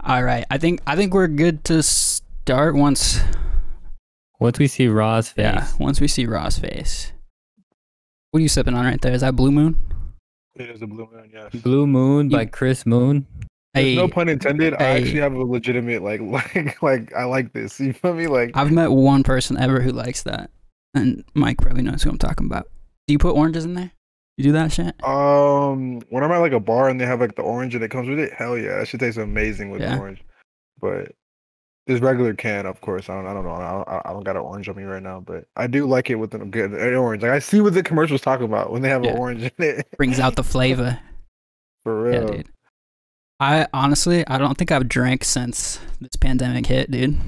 All right. I think we're good to start once. Once we see Raw's face. Yeah. Once we see Raw's face. What are you sipping on right there? Is that Blue Moon? It is a Blue Moon, yes. Blue Moon by Chris Moon. There's no Hey, pun intended. I hey. actually have a legitimate like I like this. You feel me? Like I've met one person ever who likes that, and Mike probably knows who I'm talking about. Do you put oranges in there? You do that shit? when I'm at like a bar and they have like the orange and it comes with it, hell yeah, that shit tastes amazing with the orange. But this regular can, of course, I don't know. I don't got an orange on me right now, but I do like it with a good orange. Like I see what the commercials talk about when they have an orange in it. Brings out the flavor. For real. Yeah, dude. I honestly, I don't think I've drank since this pandemic hit, dude.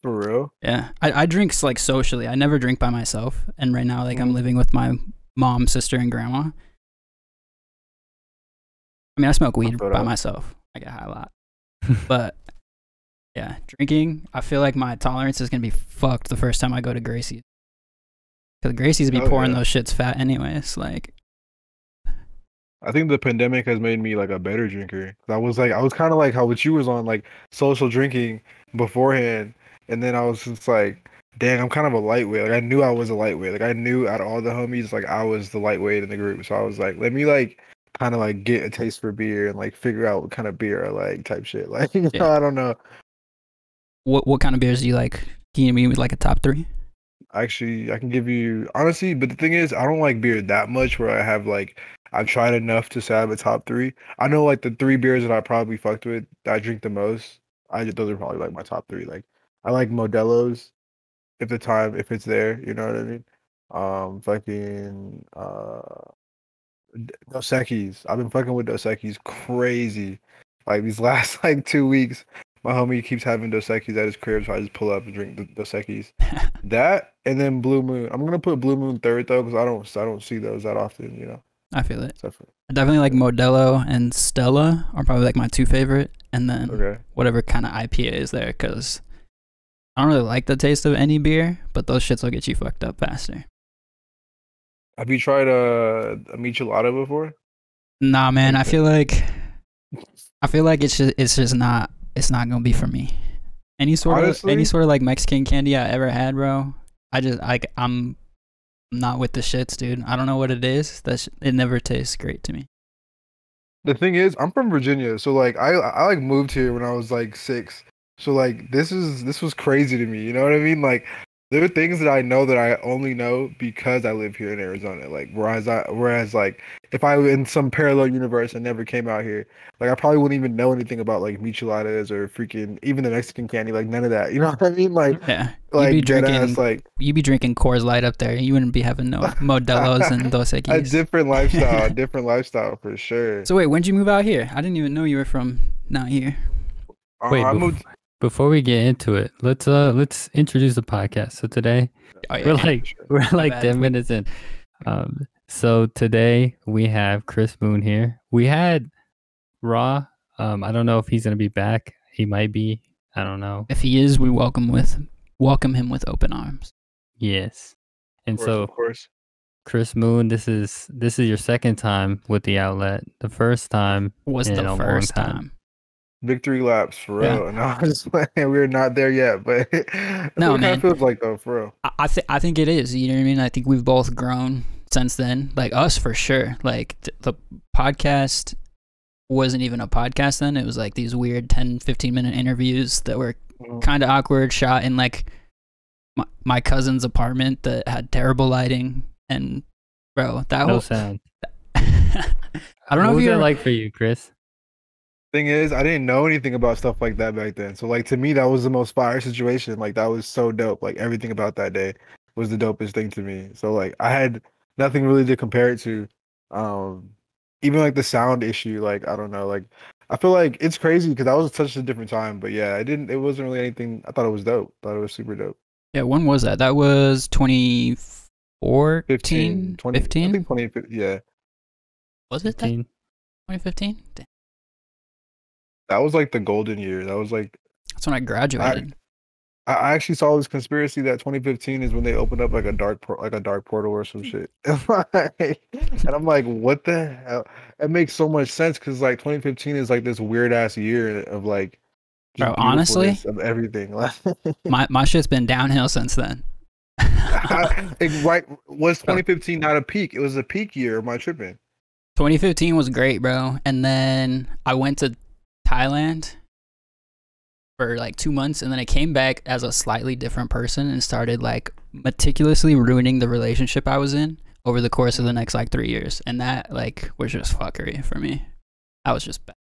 For real? Yeah, I drink like socially. I never drink by myself, and right now, like I'm living with my mom, sister, and grandma. I mean, I smoke weed by myself. I get high a lot, but yeah, drinking. I feel like my tolerance is gonna be fucked the first time I go to Gracie's. Because Gracie's be pouring those shits fat anyways. Like, I think the pandemic has made me like a better drinker. I was kind of like how what you was on, like social drinking beforehand, and then I was just like, dang, I'm kind of a lightweight. Like I knew I was a lightweight. Like I knew out of all the homies, like I was the lightweight in the group. So I was like, let me like kind of like get a taste for beer and like figure out what kind of beer I like, type shit. Like you know, I don't know. What kind of beers do you like? Can you give me like a top 3? Actually, I can give you honestly, but the thing is, I don't like beer that much where I have like I've tried enough to say I have a top 3. I know like the 3 beers that I probably fucked with that I drink the most. Those are probably like my top 3. Like I like Modelo's if it's there, you know what I mean? Fucking Dos Equis. I've been fucking with Dos Equis crazy. Like these last like 2 weeks, my homie keeps having Dos Equis at his crib, so I just pull up and drink the Dos Equis. That and then Blue Moon. I'm gonna put Blue Moon third though, because I don't see those that often, you know. I feel it. I definitely like Modelo and Stella are probably like my 2 favorite, and then whatever kind of IPA is there, because I don't really like the taste of any beer, but those shits will get you fucked up faster. Have you tried a Michelada before? Nah, man. I feel like it's not gonna be for me. Any sort of like Mexican candy I ever had, bro. I'm not with the shits, dude. I don't know what it is. It never tastes great to me. The thing is, I'm from Virginia, so like I like moved here when I was like 6. So like this was crazy to me. You know what I mean? Like there are things that I know that I only know because I live here in Arizona. Like whereas like if I were in some parallel universe and never came out here, like I probably wouldn't even know anything about like micheladas or freaking even the Mexican candy, like none of that. You know what I mean? Like you'd be drinking Coors Light up there. You wouldn't be having no Modelos and Dos Equis. A different lifestyle for sure. So wait, when'd you move out here? I didn't even know you were from not here. Wait, before we get into it, let's introduce the podcast. So today we're like 10 minutes in. So today we have Chris Moon here. We had Raw. I don't know if he's gonna be back. He might be. I don't know. If he is, we welcome him with open arms. Yes. And of course. Chris Moon, this is your second time with the outlet. The first time was the first time. Victory laps for real. No, I'm just playing. We're not there yet, but no, man. It feels like though, for real. I think it is. You know what I mean? I think we've both grown since then. Like us for sure. Like the podcast wasn't even a podcast then. It was like these weird 10-15 minute interviews that were kind of awkward, shot in like my cousin's apartment that had terrible lighting. And bro, that no sound. I don't know what if was it like for you, Chris? Thing is, I didn't know anything about stuff like that back then. So like to me, that was the most fire situation. Like that was so dope. Like everything about that day was the dopest thing to me. So like I had nothing really to compare it to. Even like the sound issue, like I don't know, like I feel like it's crazy because that was such a different time. But yeah, it wasn't really anything. I thought it was dope. I thought it was super dope. Yeah, when was that? That was 2014, 15. 15? I think 2015. Yeah. Was it 2015? That was like the golden year. That was like that's when I graduated. I actually saw this conspiracy that 2015 is when they opened up like a dark portal or some shit. And I'm like, what the hell? It makes so much sense because like 2015 is like this weird ass year of like Bro, honestly, of everything. my shit's been downhill since then. Right, was 2015 not a peak? It was a peak year of my tripping. 2015 was great, bro. And then I went to Thailand for like 2 months, and then I came back as a slightly different person and started like meticulously ruining the relationship I was in over the course of the next like 3 years. And that like was just fuckery for me. That was just bad.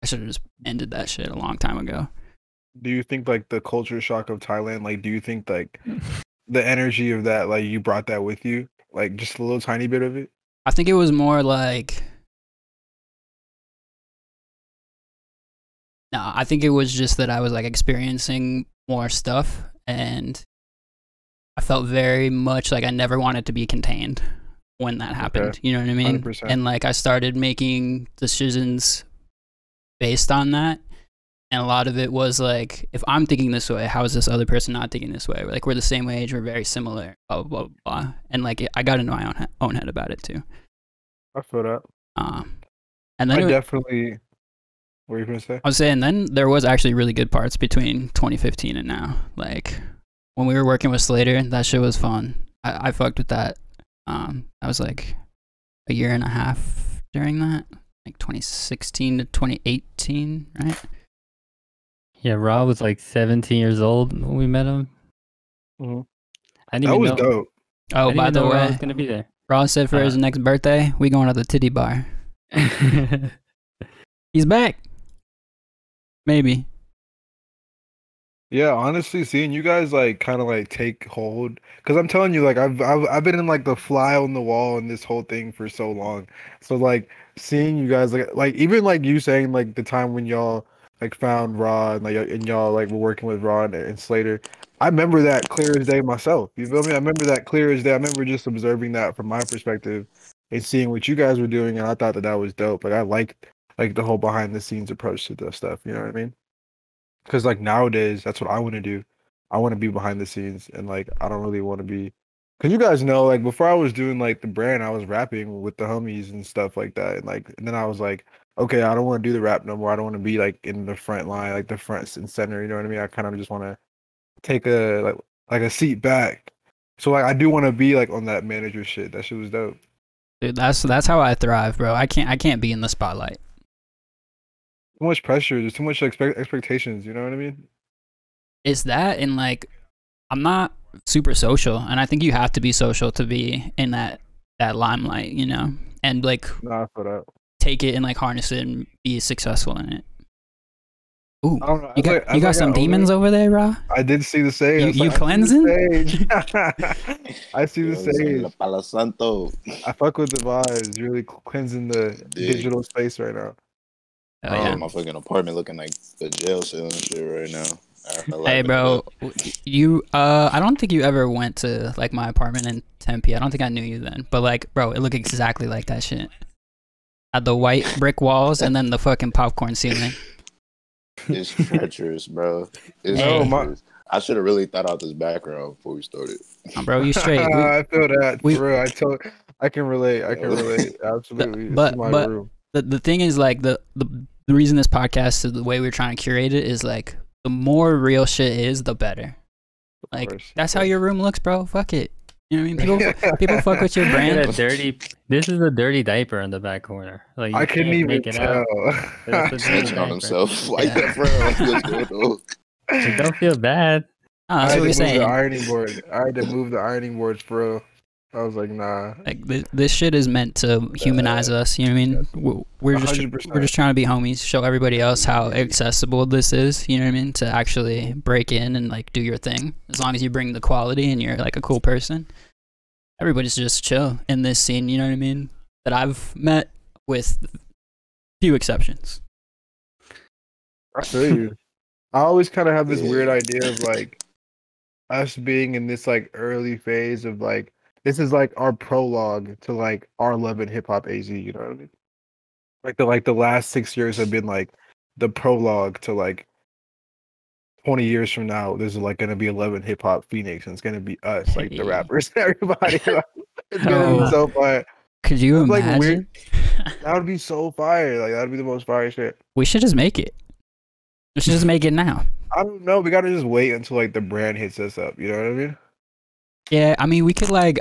I should have just ended that shit a long time ago. Do you think like the culture shock of Thailand, like do you think like the energy of that, like you brought that with you? Like just a little tiny bit of it? I think it was more like, no, I think it was just that I was like experiencing more stuff, and I felt very much like I never wanted to be contained when that happened. Okay. You know what I mean? 100%. And like I started making decisions based on that. And a lot of it was like, if I'm thinking this way, how is this other person not thinking this way? Like, we're the same age, we're very similar, blah, blah, blah, blah. And like, I got into my own head about it too. I feel that. And then definitely, what were you going to say? I was saying, then there was actually really good parts between 2015 and now. Like, when we were working with Slater, that shit was fun. I fucked with that. That was like a year and a half during that. Like 2016 to 2018, right? Yeah, Rob was like 17 years old when we met him. Mm-hmm. I didn't even know. Dope. Oh, by the way, Rob was gonna be there. Rob said for his next birthday, we going to the titty bar. He's back. Maybe. Yeah, honestly, seeing you guys like kind of like take hold, because I'm telling you, like I've been in like the fly on the wall in this whole thing for so long. So like seeing you guys like even like you saying like the time when y'all like found Rod and y'all like were working with Rod and Slater, I remember that clear as day myself. You feel me? I remember that clear as day. I remember just observing that from my perspective and seeing what you guys were doing, and I thought that was dope. Like I liked like the whole behind the scenes approach to this stuff. You know what I mean? Because like nowadays, that's what I want to do. I want to be behind the scenes, and like I don't really want to be. Because you guys know, like before I was doing like the brand, I was rapping with the homies and stuff like that, and then I was like, okay, I don't want to do the rap no more. I don't want to be like in the front line, like the front and center. You know what I mean? I kind of just want to take a like a seat back. So like I do want to be like on that manager shit. That shit was dope. Dude, that's how I thrive, bro. I can't be in the spotlight. Too much pressure. There's too much expectations. You know what I mean? It's that, and like, I'm not super social, and I think you have to be social to be in that limelight, you know, and like, I feel that. Take it and like harness it and be successful in it. Ooh, I don't know. You got some demons over there, Ra? I did see the sage. You cleansing? I see the sage. Palo Santo. I fuck with the vibes. Really cleansing the digital space right now. Yeah. My fucking apartment looking like a jail cell and shit right now. Hey, bro, you I don't think you ever went to like my apartment in Tempe. I don't think I knew you then, but like, bro, it looked exactly like that shit. Had the white brick walls and then the fucking popcorn ceiling. It's treacherous, bro. It's treacherous. I should have really thought out this background before we started. Oh, bro, you straight. I feel that. Bro, I can relate. I can relate. Absolutely. But the thing is, like, the reason this podcast is the way we're trying to curate it is like, the more real shit is, the better. Like, that's how your room looks, bro. Fuck it. You know what I mean? People fuck with your brand. This is a dirty diaper in the back corner. Like, I couldn't even tell. Snitching on himself. Like that, bro. Don't feel bad. Oh, that's what we're saying. The ironing board. I had to move the ironing boards, bro. I was like, nah. Like this shit is meant to humanize us. You know what I mean? We're just trying to be homies, show everybody else how accessible this is. You know what I mean? To actually break in and like do your thing. As long as you bring the quality and you're like a cool person, everybody's just chill in this scene. You know what I mean? That I've met, with few exceptions. I feel you. I always kind of have this weird idea of like us being in this like early phase of like, this is like our prologue to like our love and hip hop AZ, you know what I mean? Like the last 6 years have been like the prologue to like 20 years from now. There's like gonna be 11 hip hop Phoenix, and it's gonna be us, like the rappers, everybody. It's gonna be so fire. Could you imagine? Like, weird. That would be so fire. Like that would be the most fire shit. We should just make it. Let's just make it now. I don't know. We gotta just wait until like the brand hits us up. You know what I mean? Yeah, I mean we could like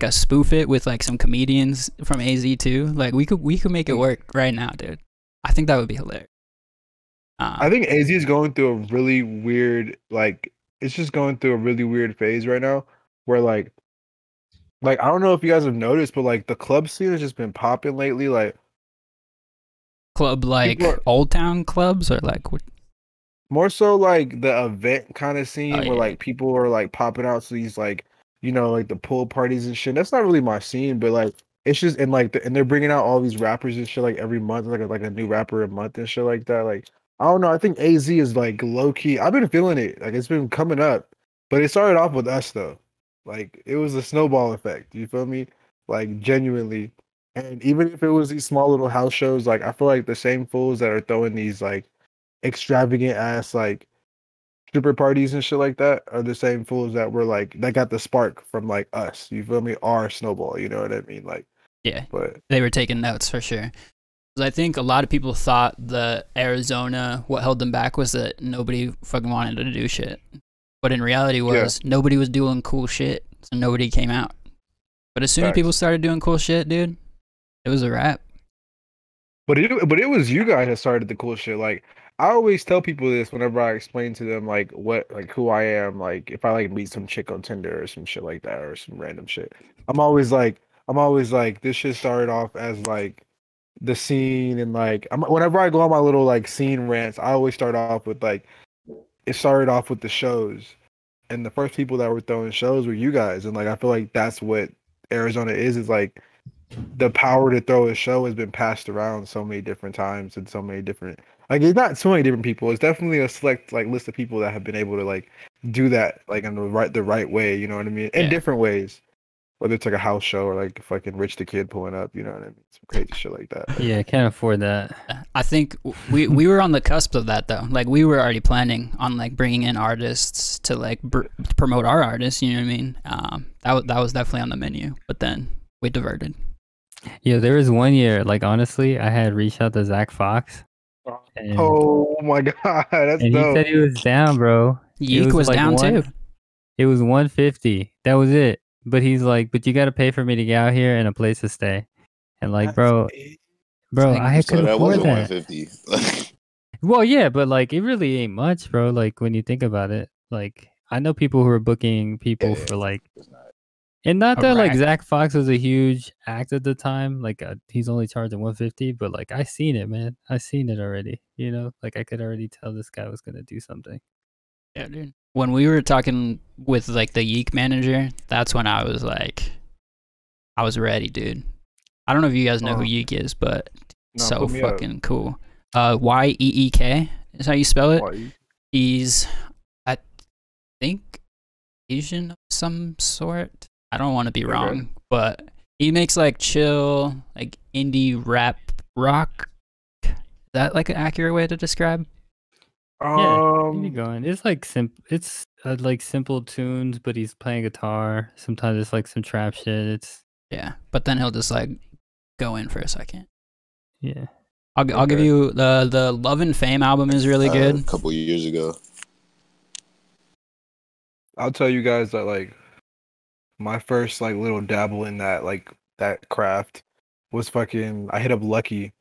a spoof it with like some comedians from AZ too. Like we could make it work right now, dude. I think that would be hilarious. I think AZ is going through a really weird it's just going through a really weird phase right now where like I don't know if you guys have noticed, but like the club scene has just been popping lately. Like club Old Town clubs or like what? More so like the event kind of scene where like people are like popping out to these like like the pool parties and shit. That's not really my scene, but like it's just and they're bringing out all these rappers and shit like every month, like a new rapper a month and shit like that. Like I don't know. I think AZ is like low key. I've been feeling it. Like it's been coming up, but it started off with us though. Like it was a snowball effect. You feel me? Like genuinely. And even if it was these small little house shows, like I feel like the same fools that are throwing these like extravagant ass like stripper parties and shit like that are the same fools that were like that got the spark from like us. You feel me? Our snowball. You know what I mean? Like yeah. But they were taking notes for sure. I think a lot of people thought the Arizona, what held them back was that nobody fucking wanted to do shit. But in reality nobody was doing cool shit, so nobody came out. But as soon as people started doing cool shit, dude, it was a wrap. But it was you guys that started the cool shit. Like I always tell people this whenever I explain to them like who I am, like if I like meet some chick on Tinder or some shit like that or some random shit. I'm always like this shit started off as like the scene and like whenever I go on my little like scene rants, I always start off with like it started off with the shows, and the first people that were throwing shows were you guys, and like I feel like that's what Arizona is like the power to throw a show has been passed around so many different times and so many different like it's not so many different people. It's definitely a select like list of people that have been able to like do that like in the right way. You know what I mean? In different ways. Whether it's like a house show or like fucking Rich the Kid pulling up, you know what I mean? Some crazy shit like that. Yeah, I can't afford that. I think we were on the cusp of that though. Like we were already planning on like bringing in artists to like promote our artists. You know what I mean? That was definitely on the menu, but then we diverted. Yeah, there was one year. Like honestly, I had reached out to Zach Fox. Oh my god, that's and dope. He said he was down, bro. Yeek was like down too. It was $150. That was it. But he's like, but you got to pay for me to get out here and a place to stay. And like, bro, I couldn't afford that. $150. Well, yeah, but like, it really ain't much, bro. Like when you think about it, like I know people who are booking people for like, and not that like Zach Fox was a huge act at the time. Like he's only charging $150, but like I seen it, man. I seen it already. You know, like I could already tell this guy was gonna do something. Yeah, dude. When we were talking with like the Yeek manager, that's when I was like, I was ready, dude. I don't know if you guys know who Yeek is, but so fucking cool. YEEK is how you spell it. He's, I think, Asian of some sort. I don't want to be wrong, but he makes like chill, like indie rap rock. Is that like an accurate way to describe? Yeah, keep going. It's like it's like simple tunes, but he's playing guitar. Sometimes it's like some trap shit. But then he'll just like go in for a second. Yeah, I'll give you the Love and Fame album is really good. A couple years ago. I'll tell you guys that like my first like little dabble in that like that craft was fucking. I hit up Lucky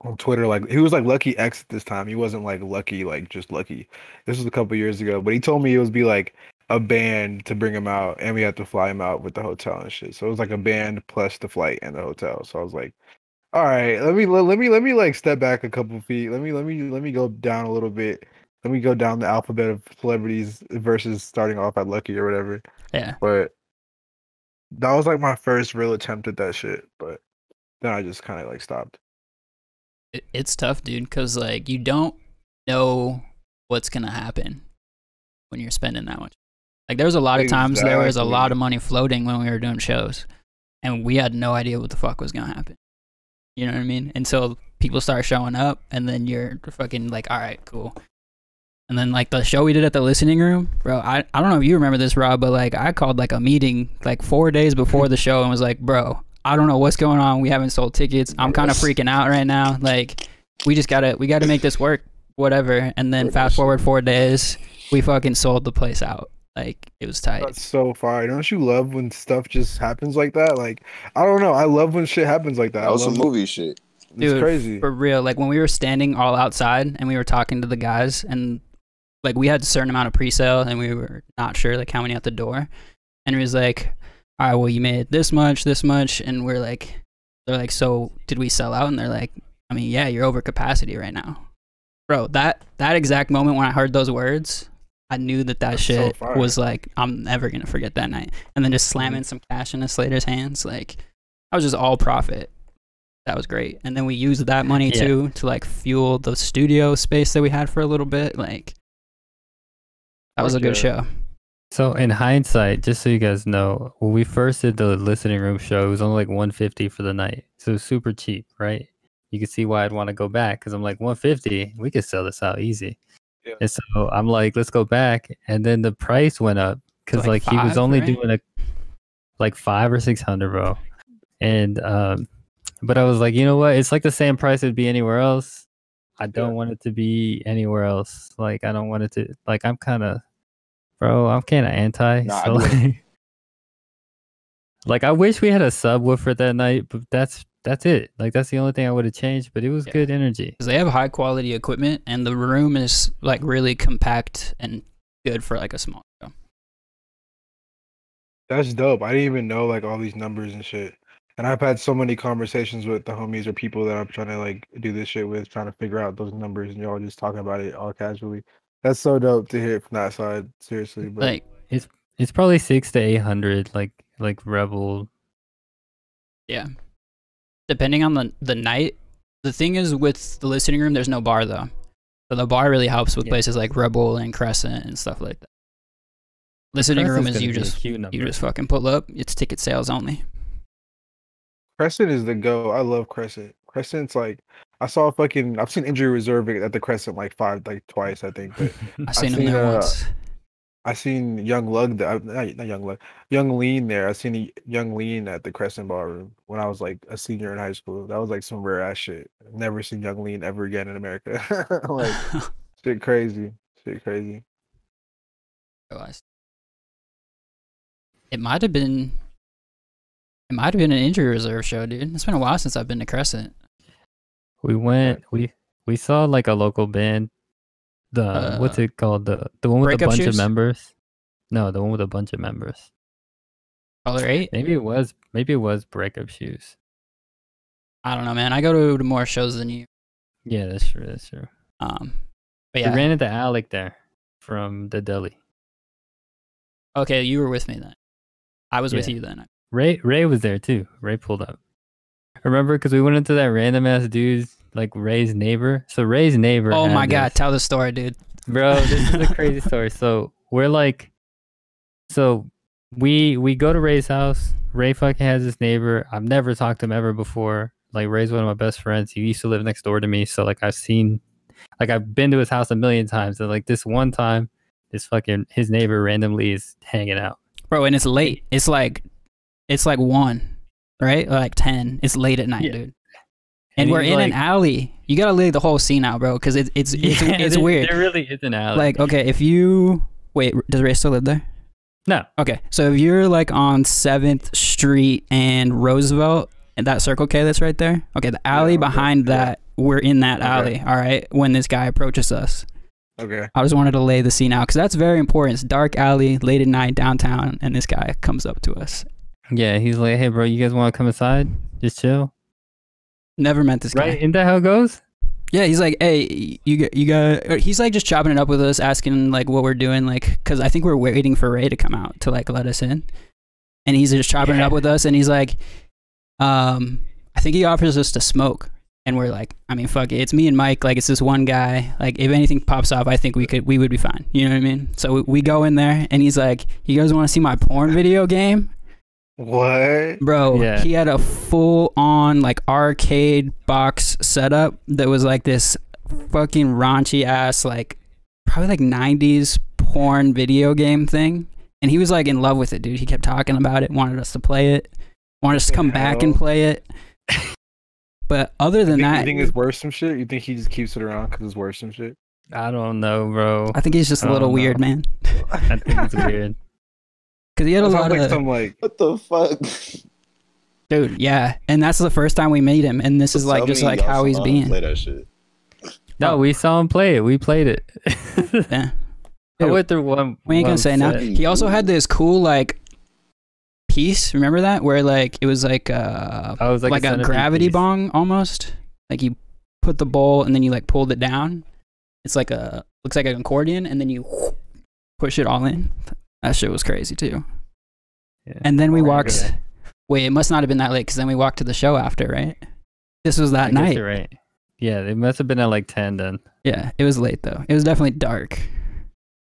on Twitter. Like he was like Lucky X at this time. He wasn't like Lucky, like just Lucky. This was a couple years ago, but he told me it would be like a band to bring him out, and we had to fly him out with the hotel and shit. So it was like a band plus the flight and the hotel. So I was like, all right, let me like step back a couple feet. Let me go down a little bit. Let me go down the alphabet of celebrities versus starting off at Lucky or whatever. Yeah. But that was like my first real attempt at that shit. But then I just kind of like stopped. It's tough, dude, because like you don't know what's gonna happen when you're spending that much. Like there was a lot of times there was a lot of money floating when we were doing shows, and we had no idea what the fuck was gonna happen. You know what I mean? Until people start showing up, and then you're fucking like, all right, cool. And then like the show we did at the listening room, bro. I don't know if you remember this, Rob, but like I called like a meeting like 4 days before the show and was like, bro, I don't know what's going on. We haven't sold tickets. I'm kind of freaking out right now. Like we gotta make this work. whatever. And then fast forward 4 days, we fucking sold the place out. Like, it was tight. That's so fire. Don't you love when stuff just happens like that? Like, I don't know. I love when shit happens like that. That was some movie shit. Dude, it's crazy. For real. Like, when we were standing all outside and we were talking to the guys, and like we had a certain amount of pre-sale and we were not sure like how many at the door. And it was like, all right, well, you made this much. And we're like, they're like, so did we sell out? And they're like, I mean, yeah, you're over capacity right now. Bro, that exact moment when I heard those words, I knew that shit was like, I'm never going to forget that night. And then just slamming some cash into Slater's hands. Like, I was just all profit. That was great. And then we used that money too to like fuel the studio space that we had for a little bit. Like, that was a good show. So in hindsight, just so you guys know, when we first did the listening room show, it was only like $150 for the night. So it was super cheap, right? You can see why I'd want to go back, because I'm like, $150, we could sell this out easy. Yeah. And so I'm like, let's go back. And then the price went up because like he was only doing like $500 or $600, bro. And but I was like, you know what? It's like the same price it'd be anywhere else. I don't want it to be anywhere else. Like, I don't want it to, like, I'm kind of anti. Nah, so like, I wish we had a subwoofer that night, but that's it. Like, that's the only thing I would have changed, but it was good energy. Because they have high quality equipment and the room is like really compact and good for like a small show. That's dope. I didn't even know like all these numbers and shit. And I've had so many conversations with the homies or people that I'm trying to like do this shit with, trying to figure out those numbers, and y'all just talking about it all casually. That's so dope to hear from that side. Seriously, but like it's probably 600 to 800, like Rebel. Yeah, depending on the night. The thing is, with the listening room, there's no bar though, so the bar really helps with places like Rebel and Crescent and stuff like that. Listening room is you just fucking pull up. It's ticket sales only. Crescent is the go. I love Crescent. Crescent's like, I've seen Injury Reserve at the Crescent like twice, I think. But I've seen him there once. I seen Young Lug, not Young Lug, Young Lean there. I seen Young Lean at the Crescent Ballroom when I was like a senior in high school. That was like some rare ass shit. I've never seen Young Lean ever again in America. Like, shit crazy. It might have been an Injury Reserve show, dude. It's been a while since I've been to Crescent. We went. We saw like a local band. The what's it called? The one with a bunch of members. No, the one with a bunch of members. Color 8? Maybe it was Breakup Shoes. I don't know, man. I go to more shows than you. Yeah, that's true. But yeah, we ran into Alec there from the deli. Okay, you were with me then. I was with you then. Ray was there too. Ray pulled up. Remember, because we went into that random ass dude, like Ray's neighbor. So Ray's neighbor. Oh my god, tell the story, dude. Bro, this is a crazy story. So we're like, we go to Ray's house. Ray fucking has this neighbor. I've never talked to him ever before. Like, Ray's one of my best friends. He used to live next door to me. So like, I've been to his house a million times. And like this one time, his neighbor randomly is hanging out. Bro, and it's late. It's like 1, right? Or like 10. It's late at night, dude. And we're in an alley. You gotta lay the whole scene out, bro, because it's weird. There really is an alley. Like, okay, wait, does Ray still live there? No. Okay, so if you're like on 7th Street and Roosevelt, and that Circle K that's right there, okay, the alley behind that, we're in that alley, all right, when this guy approaches us. Okay. I just wanted to lay the scene out, because that's very important. It's dark alley, late at night, downtown, and this guy comes up to us. Yeah, he's like, hey, bro, you guys want to come inside? Just chill? Never met this guy. Right? Isn't that how it goes? Yeah, he's like, hey, you got, he's like just chopping it up with us, asking like what we're doing, like, because I think we're waiting for Ray to come out to like let us in. And he's just chopping it up with us, and he's like, I think he offers us to smoke. And we're like, I mean, fuck it. It's me and Mike. Like, it's this one guy. Like, if anything pops off, I think we would be fine. You know what I mean? So we go in there, and he's like, you guys want to see my porn video game? What? Bro, he had a full-on, like, arcade box setup that was, like, this fucking raunchy-ass, like, probably, like, 90s porn video game thing. And he was, like, in love with it, dude. He kept talking about it, wanted us to play it, wanted us to come back and play it. But other than that... You think it's worth some shit? You think he just keeps it around because it's worth some shit? I don't know, bro. I think he's just a little weird, man. I think it's weird. Because he had a lot of some like, what the fuck, dude. Yeah, and that's the first time we meet him, and this is like just like how he's being. Play that shit. No, we saw him play it. We played it. Yeah. I went through one. We ain't gonna say now. He also had this cool like piece. Remember that where like it was like like a gravity bong almost. Like you put the bowl and then you like pulled it down. It's like looks like an accordion, and then you push it all in. That shit was crazy too. Yeah. And then we walked. Yeah. Wait, it must not have been that late because then we walked to the show after, right? This was that night. You're right. Yeah, it must have been at like 10 then. Yeah, it was late though. It was definitely dark.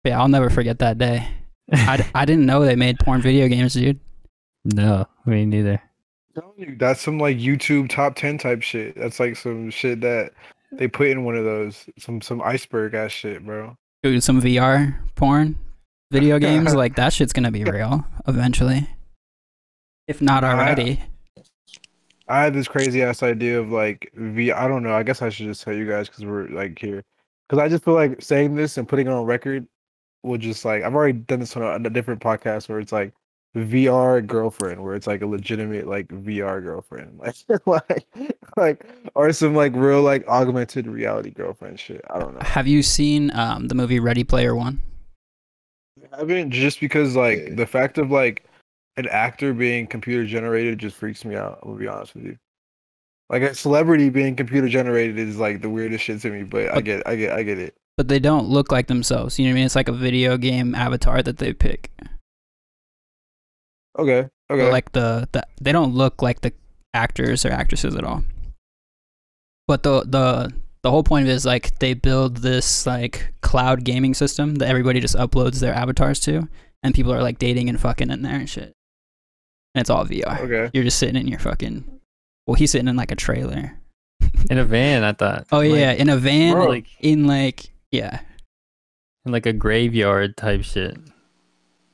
But yeah, I'll never forget that day. I didn't know they made porn video games, dude. No, me neither. I'm telling you, that's some like YouTube top 10 type shit. That's like some shit that they put in one of those. Some iceberg ass shit, bro. Dude, some VR porn video games, like that shit's gonna be real eventually. If not already. I had this crazy ass idea of like I don't know. I guess I should just tell you guys because we're like here. Because I just feel like saying this and putting it on record will just like I've already done this on a different podcast where it's like VR girlfriend, where it's like a legitimate like VR girlfriend, like or some like real like augmented reality girlfriend shit. I don't know. Have you seen the movie Ready Player One? I haven't, just because like the fact of like an actor being computer generated just freaks me out. I'm gonna be honest with you. Like a celebrity being computer generated is like the weirdest shit to me, but I get it. But they don't look like themselves. You know what I mean? It's like a video game avatar that they pick. Okay. But like they don't look like the actors or actresses at all. But the whole point of it is like they build this like cloud gaming system that everybody just uploads their avatars to, and people are like dating and fucking in there and shit. And it's all VR. Okay. You're just sitting in your fucking. Well, he's sitting in like a trailer. In a van, I thought. Oh yeah, in a van, bro. Like in like yeah. In like a graveyard type shit.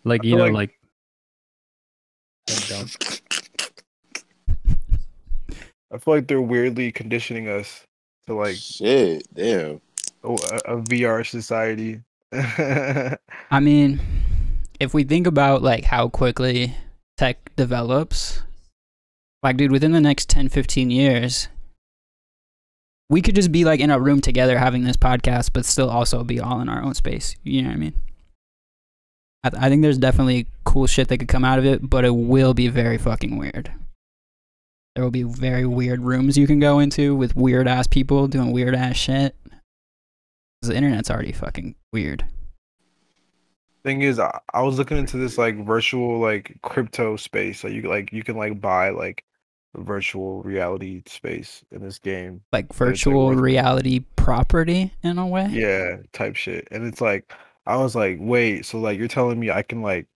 Like you know, like. I feel like they're weirdly conditioning us to like shit. Damn. A VR society. I mean, if we think about like how quickly tech develops, like dude, within the next 10-15 years, we could just be like in a room together having this podcast, but still also be all in our own space. You know what I mean? I think there's definitely cool shit that could come out of it, but it will be very fucking weird. There will be very weird rooms you can go into with weird ass people doing weird ass shit. The internet's already fucking weird. Thing is, I was looking into this like virtual like crypto space. So you can like buy like virtual reality space in this game. Like virtual reality property in a way? Yeah, type shit. And it's like I was like, wait, so like you're telling me I can like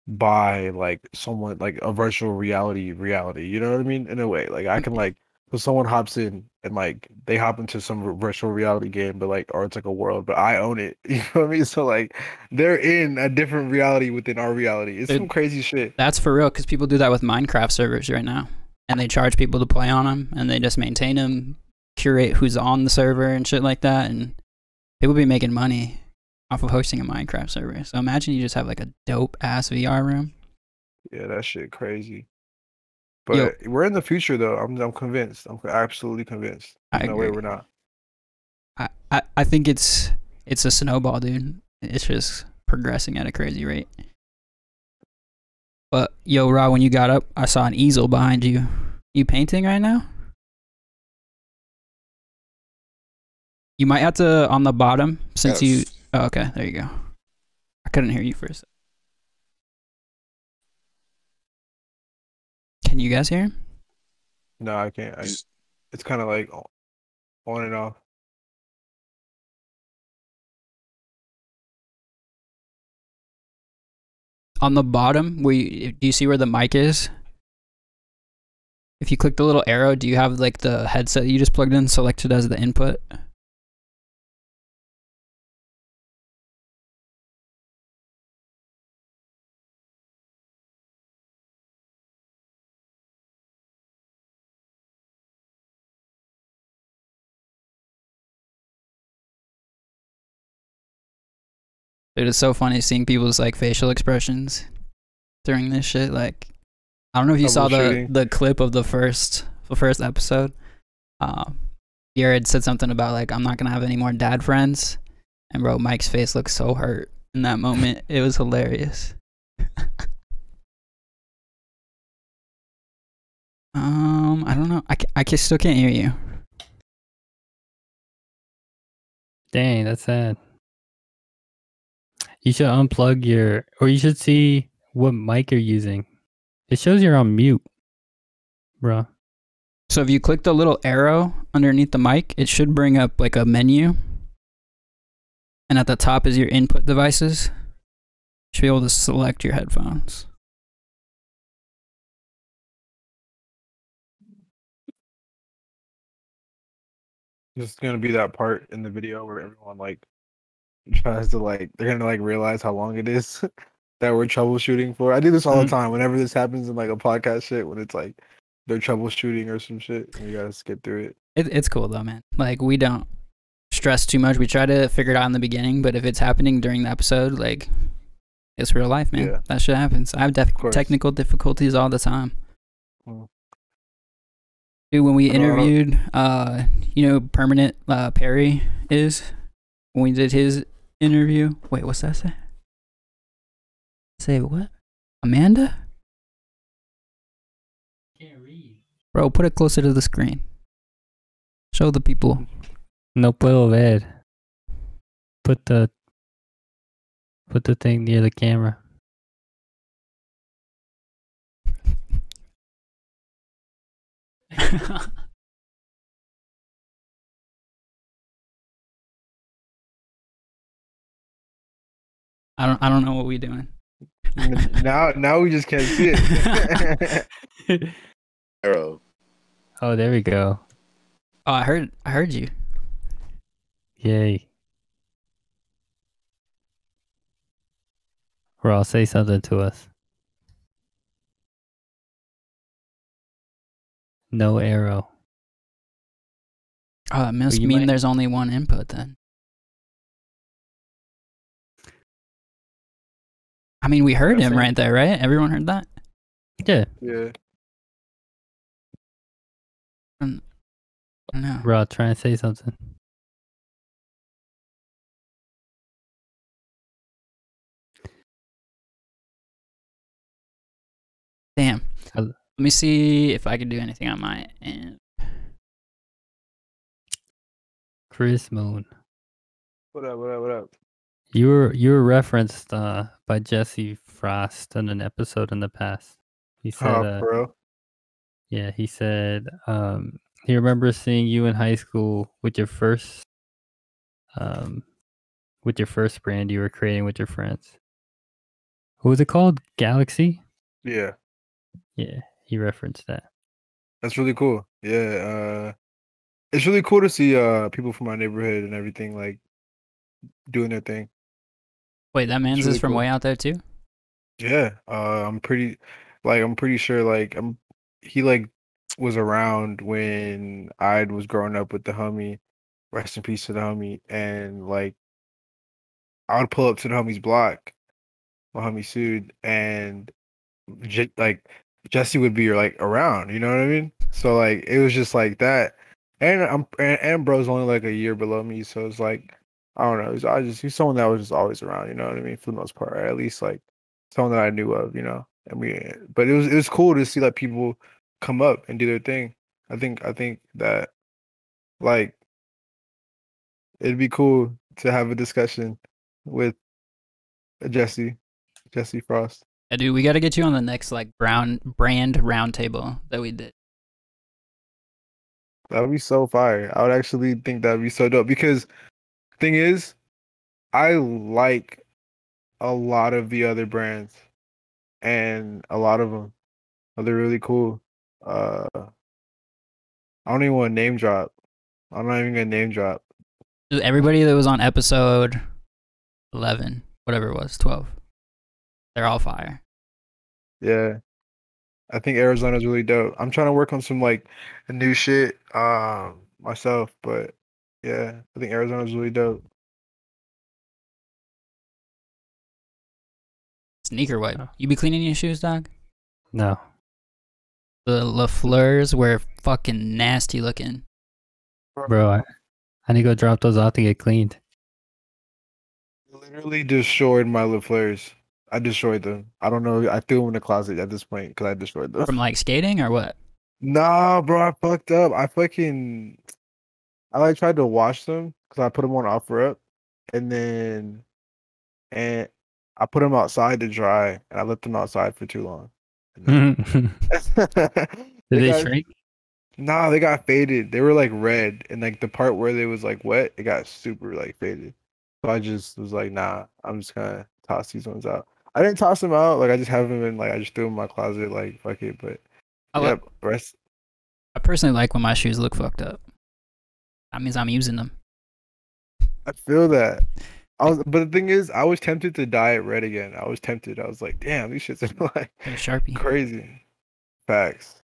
buy like someone like a virtual reality, you know what I mean? In a way. Like I can like so someone hops in and like they hop into some virtual reality game, but like or it's like a world, but I own it. You know what I mean? So like they're in a different reality within our reality. It's some crazy shit. That's for real, because people do that with Minecraft servers right now. And they charge people to play on them, and they just maintain them, curate who's on the server and shit like that, and people be making money off of hosting a Minecraft server. So imagine you just have like a dope ass VR room. Yeah, that shit crazy. But we're in the future though. I'm convinced. I'm absolutely convinced. There's no way we're not. I think it's a snowball, dude. It's just progressing at a crazy rate. But yo, Ra, when you got up, I saw an easel behind you. You painting right now? You might have to on the bottom since you. Oh, okay, there you go. I couldn't hear you for a second. Can you guys hear him? No, I can't. It's kind of like on and off. On the bottom, do you see where the mic is? If you click the little arrow, do you have like the headset you just plugged in selected as the input? Dude, it's so funny seeing people's like facial expressions during this shit. Like, I don't know if you saw the clip of the first episode. Jared said something about like, I'm not gonna have any more dad friends, and bro, Mike's face looked so hurt in that moment. It was hilarious. I don't know. I still can't hear you. Dang, that's sad. You should unplug or you should see what mic you're using. It shows you're on mute, bro. So if you click the little arrow underneath the mic, it should bring up like a menu. And at the top is your input devices. You should be able to select your headphones. This is gonna be that part in the video where everyone like tries to like, they're gonna like realize how long it is that we're troubleshooting for. I do this all the time whenever this happens in like a podcast shit, when it's like they're troubleshooting or some shit and you gotta skip through it. It's cool though, man. Like, we don't stress too much. We try to figure it out in the beginning, but if it's happening during the episode, like, it's real life, man. Yeah. That shit happens. I have technical difficulties all the time. Dude, when we interviewed, you know, Permanent Perry is, when we did his interview. Wait, what's that say? Say what? Amanda? Can't read. Bro, put it closer to the screen. Show the people. No puedo ver. Put the thing near the camera. I don't know what we're doing. Now we just can't see it. Arrow. Oh, there we go. Oh, I heard you. Yay. Ross, say something to us. No arrow. Oh, that must mean there's only one input then. I mean, we heard him right there, right? Everyone heard that? Yeah. Yeah. I don't know. Rod, try and say something. Damn. Let me see if I can do anything on my end. Chris Moon. What up? You were referenced by Jesse Frost in an episode in the past. He said, bro. Yeah, he said he remembers seeing you in high school with your first brand you were creating with your friends. What was it called? Galaxy? Yeah. Yeah, he referenced that. That's really cool. Yeah, it's really cool to see people from my neighborhood and everything like doing their thing. Wait, that man's really is from way out there too? Yeah, I'm pretty sure like he like was around when I was growing up with the homie. Rest in peace to the homie. And like I would pull up to the homie's block, my homie Sood, and like Jesse would be like around, you know what I mean? So like it was just like that. And and bro's only like a year below me, so it's like I don't know. He's someone that was just always around, you know what I mean, for the most part, or at least like someone that I knew of, you know. I mean, but it was cool to see like people come up and do their thing. I think that like it'd be cool to have a discussion with Jesse Frost. Yeah, dude, we got to get you on the next like brand roundtable that we did. That would be so fire. I would actually think that would be so dope because thing is, I like a lot of the other brands, and a lot of them, they're really cool. I don't even want to name drop. I'm not even gonna name drop. Everybody that was on episode 11, whatever it was, 12, they're all fire. Yeah, I think Arizona's really dope. I'm trying to work on some like new shit myself, but yeah, I think Arizona's really dope. Sneaker wipe. You be cleaning your shoes, dog? No. The LaFleurs were fucking nasty looking. Bro, I need to go drop those off to get cleaned. Literally destroyed my LaFleurs. I destroyed them. I don't know. I threw them in the closet at this point because I destroyed them. From like skating or what? Nah, bro, I fucked up. I like tried to wash them because I put them on OfferUp, and I put them outside to dry, and I left them outside for too long. Did they shrink? Nah, they got faded. They were like red, and like the part where they was like wet, it got super like faded. So I just was like, nah, I'm just gonna toss these ones out. I didn't toss them out. Like I just have them in I just threw them in my closet. Like fuck it. But I personally like when my shoes look fucked up. That means I'm using them. I feel that. But the thing is, I was tempted to dye it red again. I was tempted. I was like, damn, these shits are like Sharpie. Crazy. Facts.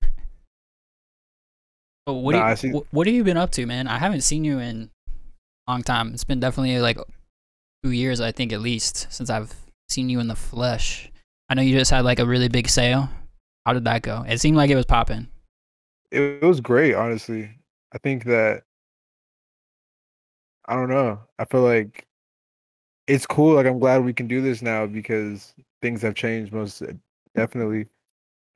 Oh, what have you been up to, man? I haven't seen you in a long time. It's been definitely like 2 years, I think, at least, since I've seen you in the flesh. I know you just had like a really big sale. How did that go? It seemed like it was popping. It was great, honestly. I think that, I don't know. I feel like it's cool. Like I'm glad we can do this now because things have changed most definitely.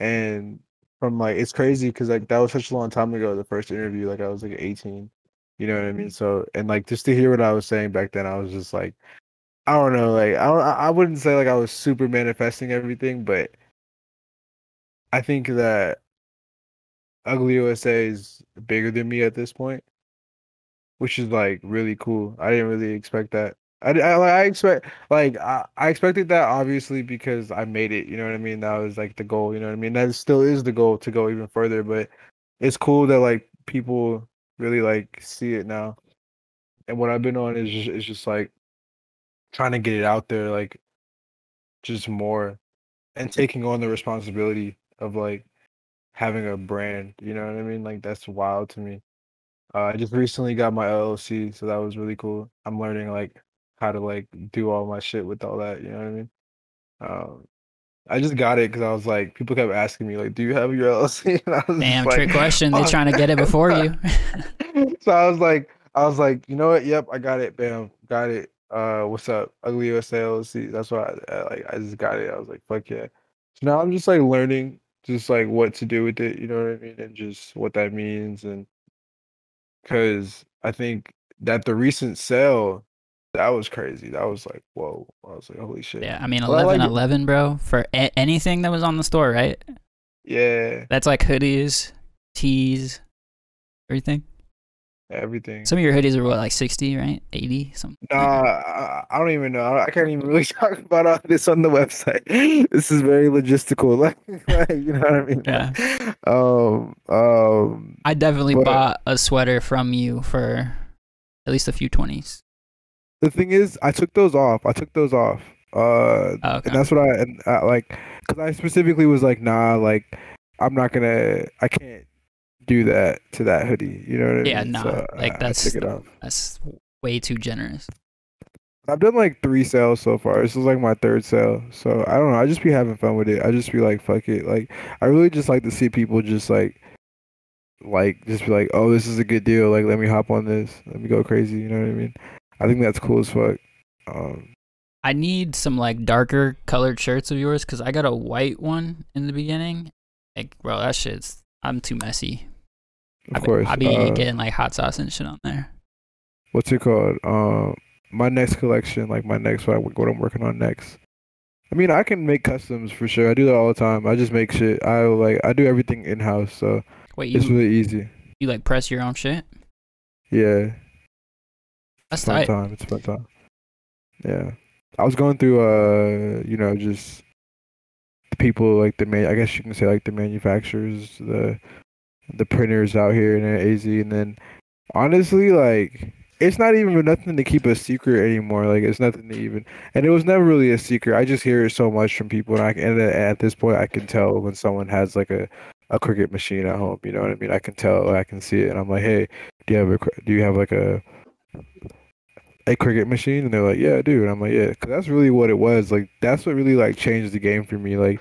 And from like, it's crazy because like that was such a long time ago, the first interview. Like I was like 18. You know what I mean? So, and like just to hear what I was saying back then, I was just like, I don't know. Like I wouldn't say like I was super manifesting everything, but I think that Ugly USA is bigger than me at this point, which is like really cool. I didn't really expect that. I expected that obviously because I made it. You know what I mean? That was like the goal. You know what I mean? That still is the goal to go even further. But it's cool that like people really like see it now. And what I've been on is just like trying to get it out there, like just more, and taking on the responsibility of like having a brand. You know what I mean? Like that's wild to me. I just recently got my LLC, so that was really cool. I'm learning like how to like do all my shit with all that. You know what I mean? I just got it because I was like, people kept asking me like, "Do you have your LLC?" And I was damn trick question. They're trying to get it before you. So I was like, you know what? Yep, I got it. Bam, got it. What's up? Ugly USA LLC. That's why I just got it. I was like, fuck yeah. So now I'm just like learning, just like what to do with it. You know what I mean? And just what that means, and because I think that the recent sale, that was crazy. That was like, whoa. I was like, holy shit. Yeah, I mean, 11/11, bro, for anything that was on the store, right? Yeah. That's like hoodies, tees, everything. Everything. Some of your hoodies are what, like 60, right? 80, something. Nah, I don't even know. I can't even really talk about all this on the website. This is very logistical. Like you know what I mean? Yeah. I definitely bought a sweater from you for at least a few 20s. The thing is, I took those off. Okay. And that's what I like, because I specifically was like, nah, like I can't do that to that hoodie. You know what I mean? Yeah, nah. So like that's way too generous. I've done like 3 sales so far. This is like my 3rd sale. So I don't know. I just be having fun with it. I just be like, fuck it. Like I really just like to see people just like just be like, oh, this is a good deal. Like let me hop on this. Let me go crazy. You know what I mean? I think that's cool as fuck. I need some like darker colored shirts of yours because I got a white one in the beginning. Like, bro, that shit's, I'm too messy. Of course. I be getting like hot sauce and shit on there. What's it called? My next collection, like my next what I'm working on next. I mean, I can make customs for sure. I do that all the time. I just make shit. I do everything in house, so it's really easy. You like press your own shit? Yeah. That's tight. It's a fun time. Yeah. I was going through just the people like I guess you can say like the manufacturers, the printers out here in AZ, and then honestly like it's not even nothing to keep a secret anymore. Like it's nothing to even, and it was never really a secret. I just hear it so much from people, and at this point I can tell when someone has like a Cricut machine at home. You know what I mean? I can tell, I can see it, and I'm like, hey, do you have like a a Cricut machine? And they're like, yeah, dude. And I'm like, yeah, because that's really what it was. Like, that's what really like changed the game for me. Like,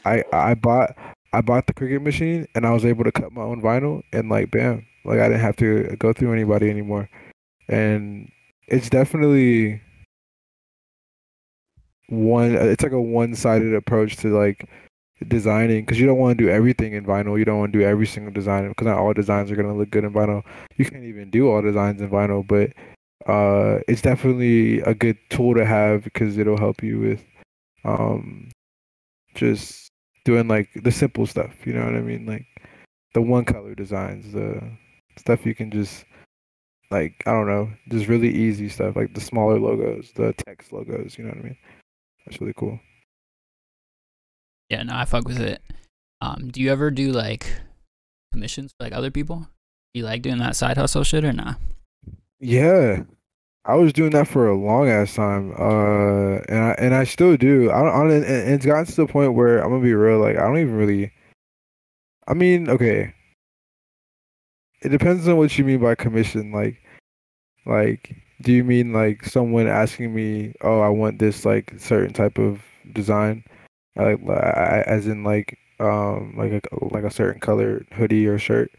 I bought the Cricut machine, and I was able to cut my own vinyl, and like, bam, like I didn't have to go through anybody anymore. And it's definitely it's like a one-sided approach to like designing, because you don't want to do everything in vinyl. You don't want to do every single design, because not all designs are going to look good in vinyl. You can't even do all designs in vinyl, but it's definitely a good tool to have, because it'll help you with just doing like the simple stuff, you know what I mean? Like the one color designs, the stuff you can just like, I don't know, just really easy stuff, like the smaller logos, the text logos, you know what I mean? That's really cool. Yeah, no, I fuck with it. Do you ever do like commissions for like other people? You like doing that side hustle shit or not? Yeah, I was doing that for a long ass time, and I still do. And it's gotten to the point where I'm gonna be real. Like, I don't even really. I mean, okay. It depends on what you mean by commission. Like, do you mean like someone asking me, "Oh, I want this like certain type of design," as in like a certain color hoodie or shirt?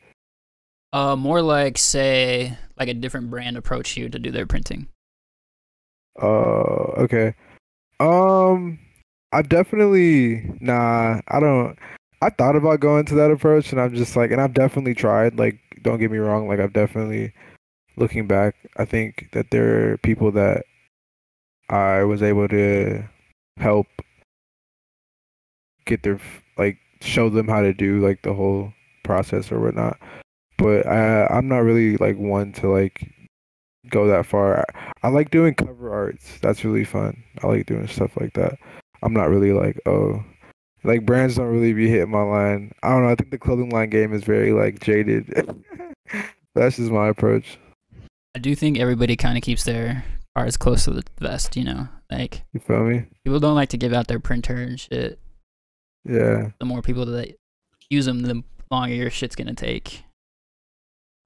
More like, say, like a different brand approach you to do their printing. Okay. I definitely I don't. I thought about going to that approach, and I'm just like, and I've definitely tried. Like, don't get me wrong. Like, I've definitely, looking back, I think that there are people that I was able to help get their like show them how to do like the whole process or whatnot. But I'm not really like one to like go that far. I like doing cover arts. That's really fun. I like doing stuff like that. I'm not really like, oh, like brands don't really be hitting my line. I don't know. I think the clothing line game is very like jaded. That's just my approach. I do think everybody kind of keeps their cards close to the vest, you know? Like, you feel me? People don't like to give out their printer and shit. Yeah. The more people that use them, the longer your shit's gonna take.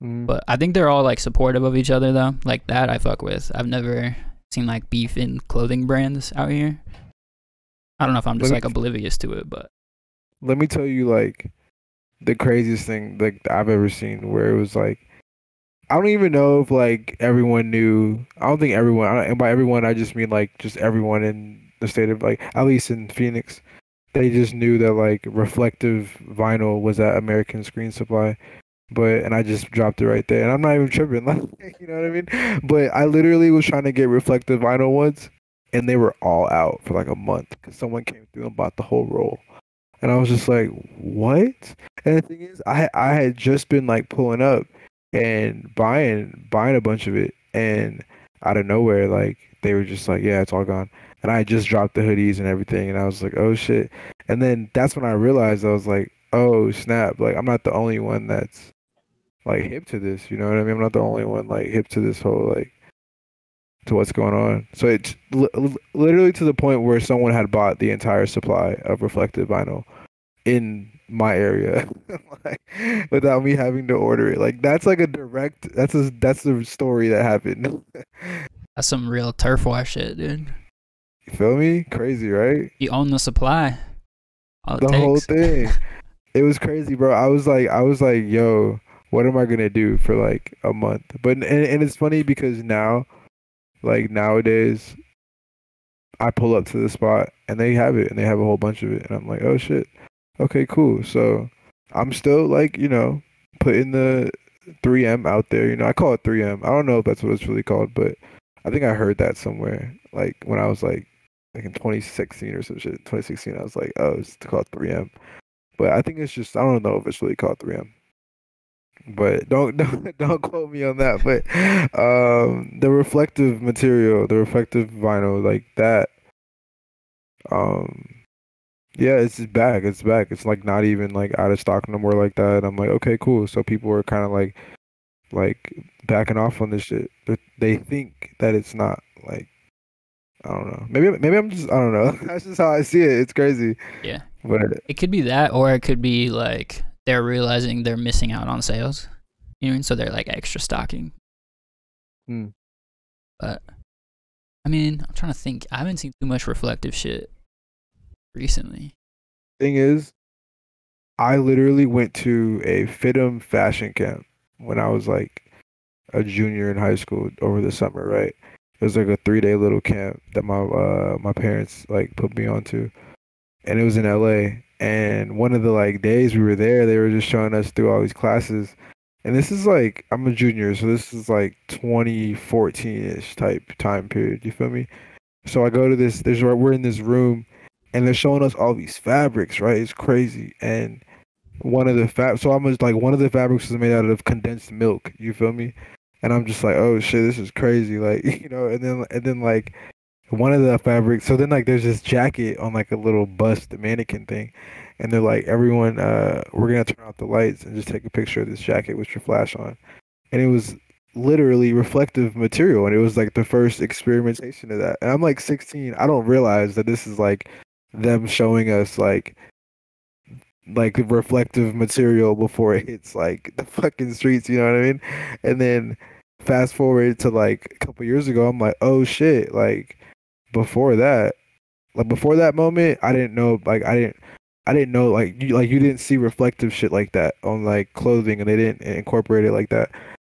But I think they're all like supportive of each other though. Like that I fuck with. I've never seen like beef in clothing brands out here. I don't know if I'm just like oblivious to it, but let me tell you like the craziest thing like I've ever seen, where it was like, I don't even know if like everyone knew. I don't think everyone, and by everyone I just mean like just everyone in the state of like, at least in Phoenix, they just knew that like reflective vinyl was at American Screen Supply. And I just dropped it right there, and I'm not even tripping, like, you know what I mean? But I literally was trying to get reflective vinyl ones, and they were all out for like a month because someone came through and bought the whole roll, and I was just like, what? And the thing is, I had just been like pulling up and buying a bunch of it, and out of nowhere, like they were just like, yeah, it's all gone, and I just dropped the hoodies and everything, and I was like, oh shit, and then that's when I realized, I was like, oh snap, like I'm not the only one that's like hip to this, you know what I mean? I'm not the only one like hip to this whole like to what's going on. So it's literally to the point where someone had bought the entire supply of reflective vinyl in my area, like, without me having to order it. Like that's like a direct. That's the story that happened. That's some real turf war shit, dude. You feel me? Crazy, right? You own the supply. The whole thing. It was crazy, bro. I was like, yo, what am I gonna do for like a month? But and it's funny because now, like nowadays, I pull up to the spot and they have it, and they have a whole bunch of it, and I'm like, oh shit, okay, cool. So I'm still like, you know, putting the 3M out there. You know, I call it 3M. I don't know if that's what it's really called, but I think I heard that somewhere. Like when I was like in 2016 or some shit. 2016, I was like, oh, it's called 3M. But I think it's just, I don't know if it's really called 3M. But don't quote me on that. But the reflective material, the reflective vinyl, like that, yeah, it's just back. It's back. It's like not even like out of stock no more like that. I'm like, okay, cool. So people are kind of like backing off on this shit. They think that it's not like, I don't know. Maybe I'm just, I don't know. That's just how I see it. It's crazy. Yeah. But it could be that, or it could be like they're realizing they're missing out on sales. You know what I mean? So they're like extra stocking. But I mean, I'm trying to think. I haven't seen too much reflective shit recently. Thing is, I literally went to a FIDM fashion camp when I was like a junior in high school over the summer, right? It was like a 3-day little camp that my parents like put me onto, and it was in LA. And one of the like days we were there, they were just showing us through all these classes. And this is like I'm a junior, so this is like 2014-ish type time period. You feel me? So I go to this. We're in this room, and they're showing us all these fabrics, right? It's crazy. And one of the one of the fabrics is made out of condensed milk. You feel me? And I'm just like, oh shit, this is crazy. Like, and then like one of the fabrics. So then like there's this jacket on like a little bust mannequin thing, and they're like, everyone, we're gonna turn off the lights and just take a picture of this jacket with your flash on. And it was literally reflective material, and it was like the first experimentation of that. And I'm like 16. I don't realize that this is like them showing us like reflective material before it hits like the fucking streets, you know what I mean? And then fast forward to like a couple years ago, I'm like, oh shit, like before that moment, I didn't know you didn't see reflective shit like that on like clothing, and they didn't incorporate it like that.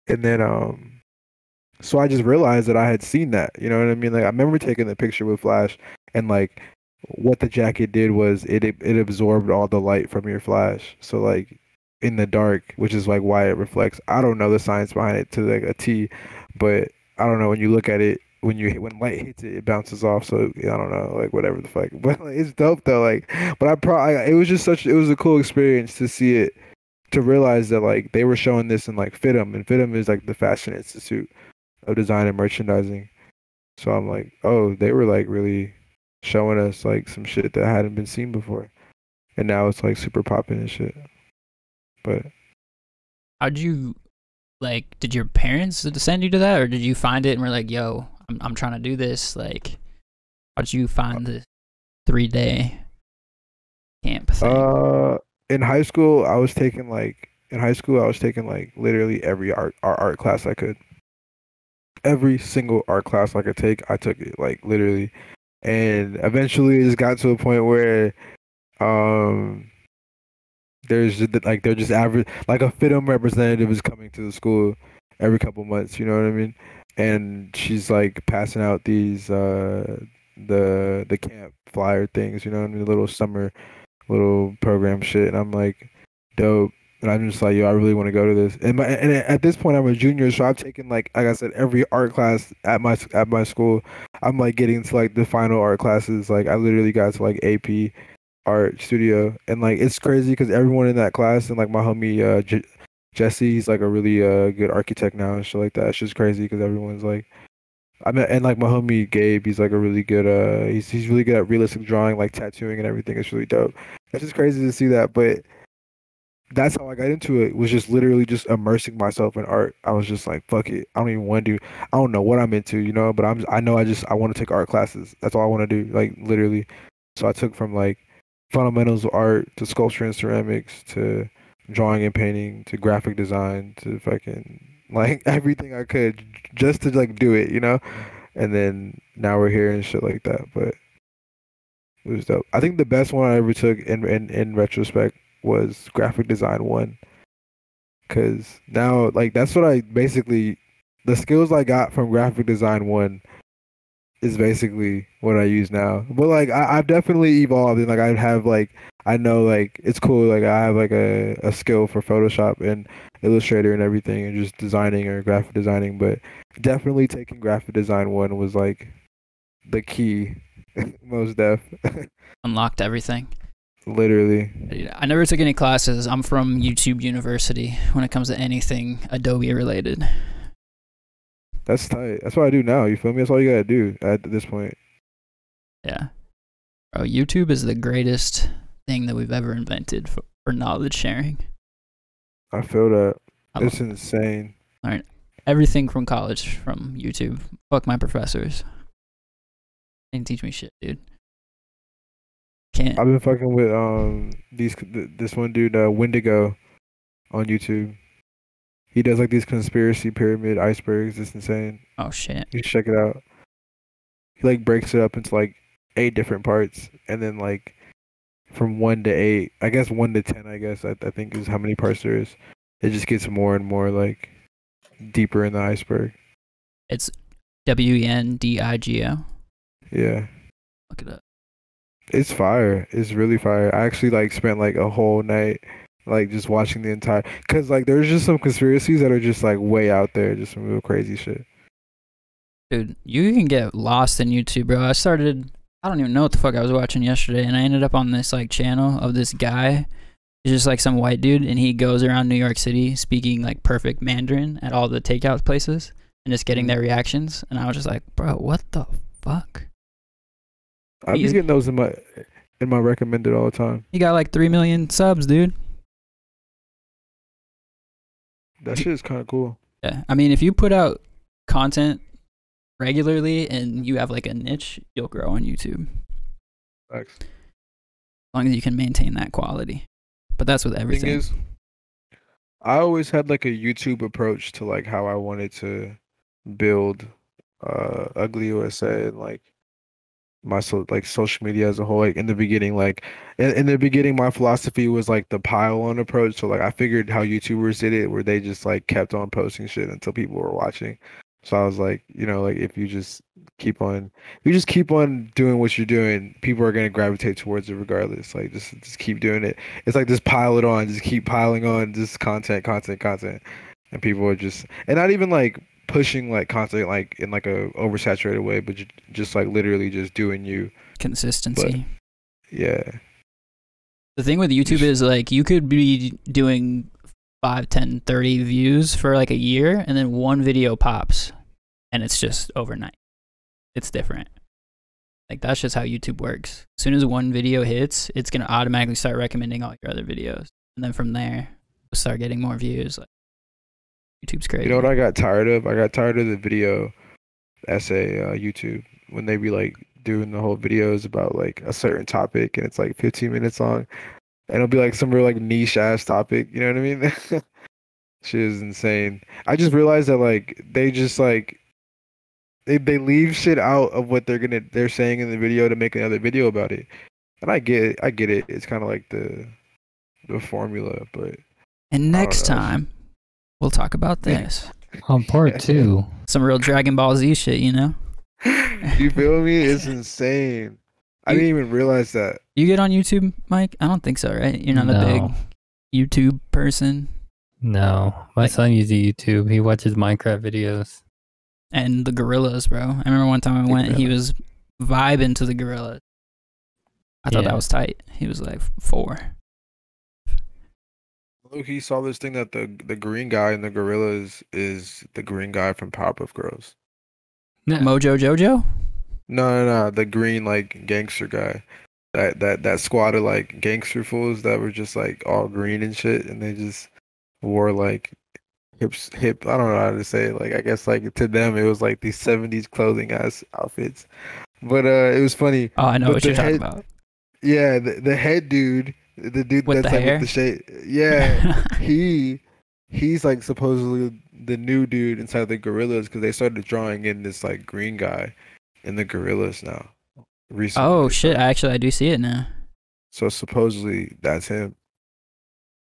And then so I just realized that I had seen that, you know what I mean? Like I remember taking the picture with flash, and like what the jacket did was it absorbed all the light from your flash. So like in the dark, which is like why it reflects. I don't know the science behind it to like a T, but I don't know, when you look at it, when light hits it, it bounces off. So I don't know, like whatever the fuck. But like, it's dope though. Like, but it was just it was a cool experience to see it, to realize that like they were showing this in like FIDM, and FIDM is like the Fashion Institute of Design and Merchandising. So I'm like, oh, they were like really showing us like some shit that hadn't been seen before, and now it's like super popping and shit. But how'd you like? Did your parents send you to that, or did you find it and were like, "Yo, I'm trying to do this"? Like, how'd you find the 3-day camp thing? In high school, I was taking like literally every art class I could. Every single art class I could take, I took it, like literally. And eventually it just got to a point where there's just, like they're just average, like a FIDM representative is coming to the school every couple months, you know what I mean? And she's like passing out these the camp flyer things, you know what I mean? The little summer little program shit, and I'm like, dope. And I'm just like, yo, I really want to go to this. And at this point, I'm a junior, so I've taken like I said, every art class at my school. I'm like getting to like the final art classes. Like I literally got to like AP art studio, and like it's crazy because everyone in that class, and like my homie Jesse, he's like a really good architect now and shit like that. It's just crazy because everyone's like, and like my homie Gabe, he's like a really good he's really good at realistic drawing, like tattooing and everything. It's really dope. It's just crazy to see that, but that's how I got into it. Was just literally just immersing myself in art. I was just like, fuck it. I don't even want to do. I don't know what I'm into, you know. But I know I want to take art classes. That's all I want to do, like literally. So I took from like fundamentals of art to sculpture and ceramics to drawing and painting to graphic design to fucking like everything I could just to like do it, you know. And then now we're here and shit like that. But it was dope. I think the best one I ever took in retrospect was graphic design 1, because now like that's what I basically, the skills I got from graphic design 1 is basically what I use now. But like I've definitely evolved, and like I have like I know like it's cool, like I have like a skill for Photoshop and Illustrator and everything, and just designing or graphic designing. But definitely taking graphic design 1 was like the key. Most def. Unlocked everything. Literally. I never took any classes. I'm from YouTube University when it comes to anything Adobe related. That's tight. That's what I do now. You feel me? That's all you gotta do at this point. Yeah. Bro, YouTube is the greatest thing that we've ever invented for knowledge sharing. I feel that. It's insane. All right. Everything from college from YouTube. Fuck my professors. They didn't teach me shit, dude. Can't. I've been fucking with this one dude, Wendigo, on YouTube. He does like these conspiracy pyramid icebergs. It's insane. Oh shit. You should check it out. he like breaks it up into like 8 different parts, and then like from 1 to 8, I guess 1 to 10, I guess I think is how many parts there is. It just gets more and more like deeper in the iceberg. It's WENDIGO. Yeah. Look it up. It's fire. It's really fire. I actually like spent like a whole night like just watching the entire, cause like there's just some conspiracies that are just like way out there, just some real crazy shit. Dude, you can get lost in YouTube, bro. I don't even know what the fuck I was watching yesterday, and I ended up on this like channel of this guy. He's just like some white dude, and he goes around New York City speaking like perfect Mandarin at all the takeout places and just getting their reactions. And I was just like, bro, what the fuck? I'm just getting those in my recommended all the time. He got like 3 million subs, dude. That shit is kind of cool. Yeah, I mean, if you put out content regularly and you have like a niche, you'll grow on YouTube. Thanks. As long as you can maintain that quality. But that's with everything. Thing is, I always had like a YouTube approach to like how I wanted to build Ugly USA and like my social media as a whole. Like in the beginning, like in the beginning, my philosophy was like the pile on approach. So like I figured how YouTubers did it, where they just like kept on posting shit until people were watching. So I was like, you know, like if you just keep on doing what you're doing, people are gonna gravitate towards it regardless. Like just keep doing it. It's like just pile it on, just keep piling on just content, and people are just, and not even like pushing like content like in like a oversaturated way, but just like literally just doing you. Consistency. But, yeah. The thing with YouTube is like you could be doing 5, 10, 30 views for like a year, and then one video pops and it's just overnight. It's different. Like that's just how YouTube works. As soon as one video hits, it's going to automatically start recommending all your other videos. And then from there, you'll start getting more views. Like YouTube's crazy. You know what I got tired of? I got tired of the video essay YouTube when they be like doing the whole videos about like a certain topic and it's like 15 minutes long. And it'll be like some real like niche ass topic, you know what I mean? Shit is insane. I just realized that like they just like they leave shit out of what they're saying in the video to make another video about it. And I get it. It's kind of like the formula, but and next time we'll talk about this. On part 2. Some real Dragon Ball Z shit, you know? You feel me? It's insane. I didn't even realize that. You get on YouTube, Mike? I don't think so, right? You're not a big YouTube person? No. My son uses YouTube. He watches Minecraft videos. And the gorillas, bro. I remember one time I went, he was vibing to the gorillas. I thought that was tight. He was like 4. Look, he saw this thing that the green guy in the gorillas is the green guy from Powerpuff Girls. Mojo Jojo? No, the green like gangster guy. That squad of like gangster fools that were just like all green and shit, and they just wore like hip. I don't know how to say it. Like I guess like to them it was like these 70s clothing ass outfits. But it was funny. Oh, I know what you're talking about. Yeah, the head dude, the dude with that's the like hair? with the shade. Yeah, he's like supposedly the new dude inside the gorillas because they started drawing in this like green guy in the gorillas now. Recently. Oh shit! I do see it now. So supposedly that's him.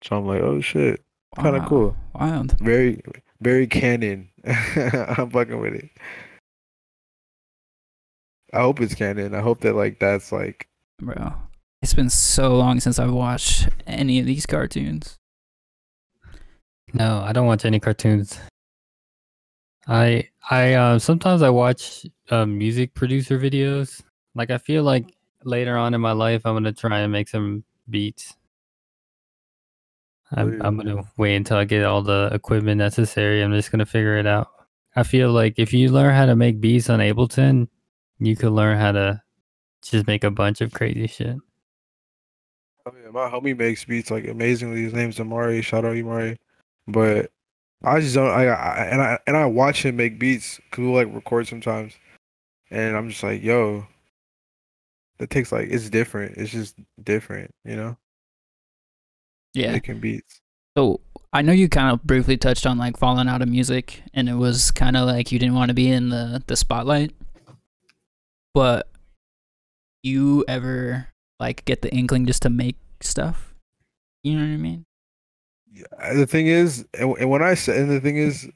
So I'm like, oh shit, kind of cool. Wow. Very, very canon. I'm fucking with it. I hope it's canon. I hope that like that's like. Bro, it's been so long since I've watched any of these cartoons. No, I don't watch any cartoons. I sometimes I watch music producer videos. Like I feel like later on in my life I'm gonna try and make some beats. I'm gonna wait until I get all the equipment necessary. I'm just gonna figure it out. I feel like if you learn how to make beats on Ableton, you could learn how to just make a bunch of crazy shit. Oh yeah, my homie makes beats like amazingly. His name's Amari. Shout out Amari. But I just don't. I watch him make beats because we'll like record sometimes, and I'm just like, yo, that takes like it's different. It's just different, you know. Yeah, making beats. So I know you kind of briefly touched on like falling out of music, and it was kind of like you didn't want to be in the spotlight. but you ever like get the inkling just to make stuff? You know what I mean? Yeah, the thing is, and when I say, and the thing is,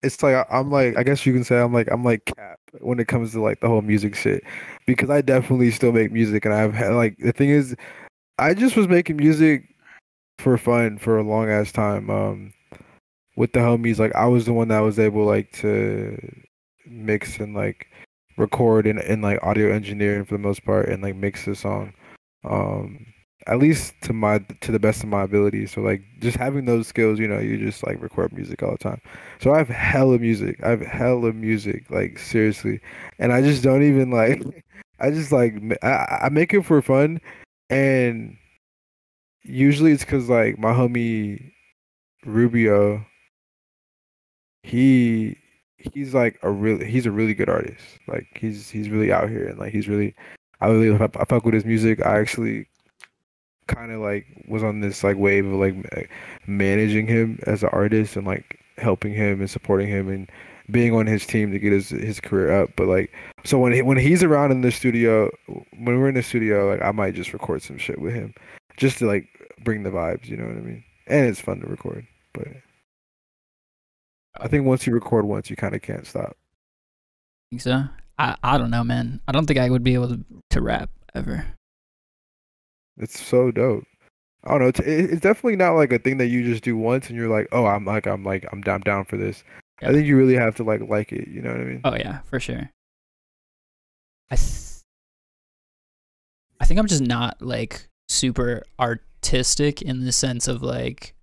it's like I'm like, I guess you can say I'm like Cap when it comes to like the whole music shit, because I definitely still make music, and I've had like, the thing is, I just was making music for fun for a long ass time. With the homies, like I was the one that was able like to mix and like record and like audio engineering for the most part, and like mix the song. At least to the best of my ability. So like just having those skills, you know, you just like record music all the time. So I have hella music, like seriously. And I just don't even like I just like I make it for fun, and usually it's cuz like my homie Rubio, he's like he's a really good artist. Like he's really out here, and like I fuck with his music. I actually kind of like was on this like wave of like managing him as an artist, and like helping him and supporting him and being on his team to get his career up. But like, so when he's around in the studio, when we're in the studio, like I might just record some shit with him just to like bring the vibes, you know what I mean? And it's fun to record. But I think once you record once, you kind of can't stop. Think so? I don't know, man. I don't think I would be able to rap ever. It's so dope. I don't know. It's definitely not like a thing that you just do once and you're like, oh, I'm down for this. Yeah. I think you really have to like it. You know what I mean? Oh yeah, for sure. I think I'm just not like super artistic in the sense of like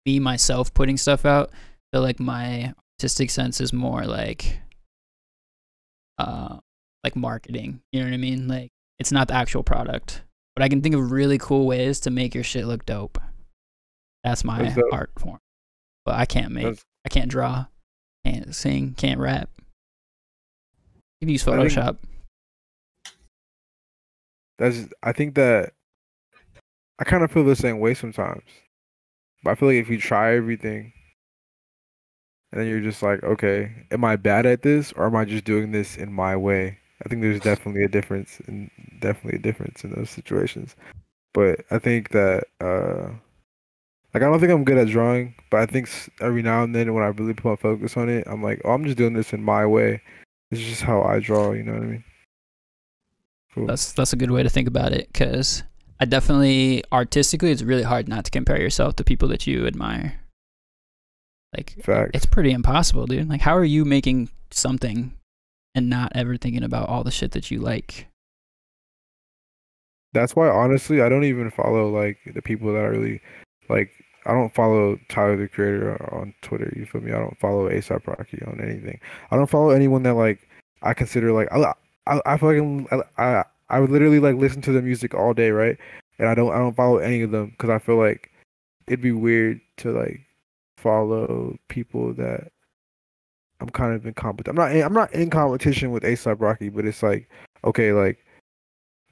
me myself putting stuff out. I feel like my artistic sense is more like marketing. You know what I mean? Like it's not the actual product. But I can think of really cool ways to make your shit look dope. That's my art form. But I can't I can't draw, can't sing, can't rap. You can use Photoshop. I think that I kind of feel the same way sometimes. But I feel like if you try everything and then you're just like, okay, am I bad at this or am I just doing this in my way? I think there's definitely a difference in those situations. But I think that like I don't think I'm good at drawing, but I think every now and then when I really put my focus on it, I'm like, oh, I'm just doing this in my way. This is just how I draw, you know what I mean? Cool. That's a good way to think about it, because I definitely artistically it's really hard not to compare yourself to people that you admire. Like it's pretty impossible, dude. Like how are you making something and not ever thinking about all the shit that you like? That's why, honestly, I don't even follow like the people that I really like. I don't follow Tyler the Creator on Twitter. You feel me? I don't follow A$AP Rocky on anything. I don't follow anyone that like I consider like I feel like I would literally like listen to the music all day, right? And I don't follow any of them because I feel like it'd be weird to like follow people that I'm kind of in competition. I'm not in competition with A$AP Rocky, but it's like, okay, like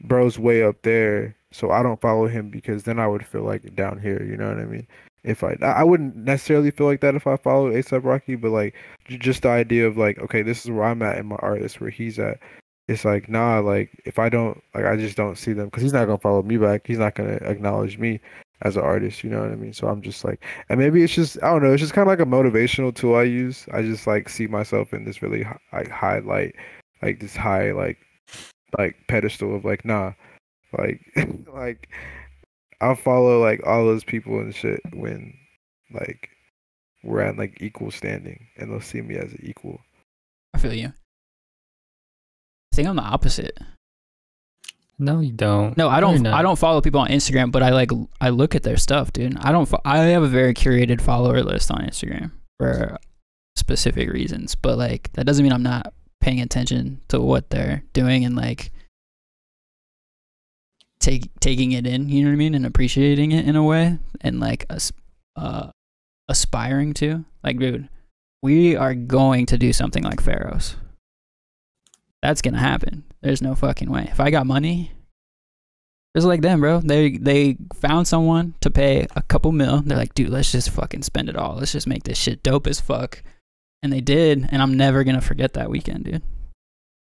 bro's way up there, so I don't follow him because then I would feel like down here. You know what I mean? If I wouldn't necessarily feel like that if I followed A$AP Rocky, but like just the idea of like, okay, this is where I'm at in my art, this is where he's at. It's like, nah, like if I don't like, I just don't see them because he's not gonna follow me back. He's not gonna acknowledge me as an artist, you know what I mean? So I'm just like, and maybe it's just, I don't know, it's just kind of like a motivational tool I use. I just like see myself in this really high light, like this high like pedestal of like, nah, like like I'll follow like all those people and shit when like we're at like equal standing and they'll see me as an equal. I feel you. I think I'm the opposite. No, you don't. No, I don't. I don't follow people on Instagram, but I look at their stuff, dude. I have a very curated follower list on Instagram for specific reasons, but like that doesn't mean I'm not paying attention to what they're doing and like taking it in. You know what I mean, and appreciating it in a way, and like aspiring to. Like, dude, we are going to do something like Pharaohs. That's gonna happen. There's no fucking way. If I got money, it's like them, bro. They found someone to pay a couple mil. They're like, dude, let's just fucking spend it all. Let's just make this shit dope as fuck. And they did, and I'm never gonna forget that weekend, dude.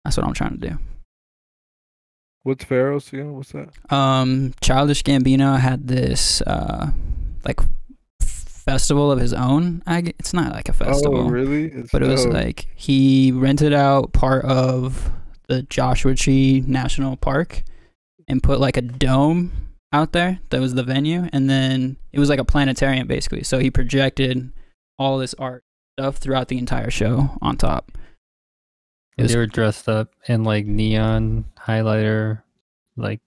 That's what I'm trying to do. What's Pharaohs again? What's that? Childish Gambino had this like festival of his own. It's not like a festival. Oh, really? But it was like he rented out part of the Joshua Tree National Park and put like a dome out there that was the venue, and then it was like a planetarium basically. So he projected all this art stuff throughout the entire show on top. They were dressed up in like neon highlighter, like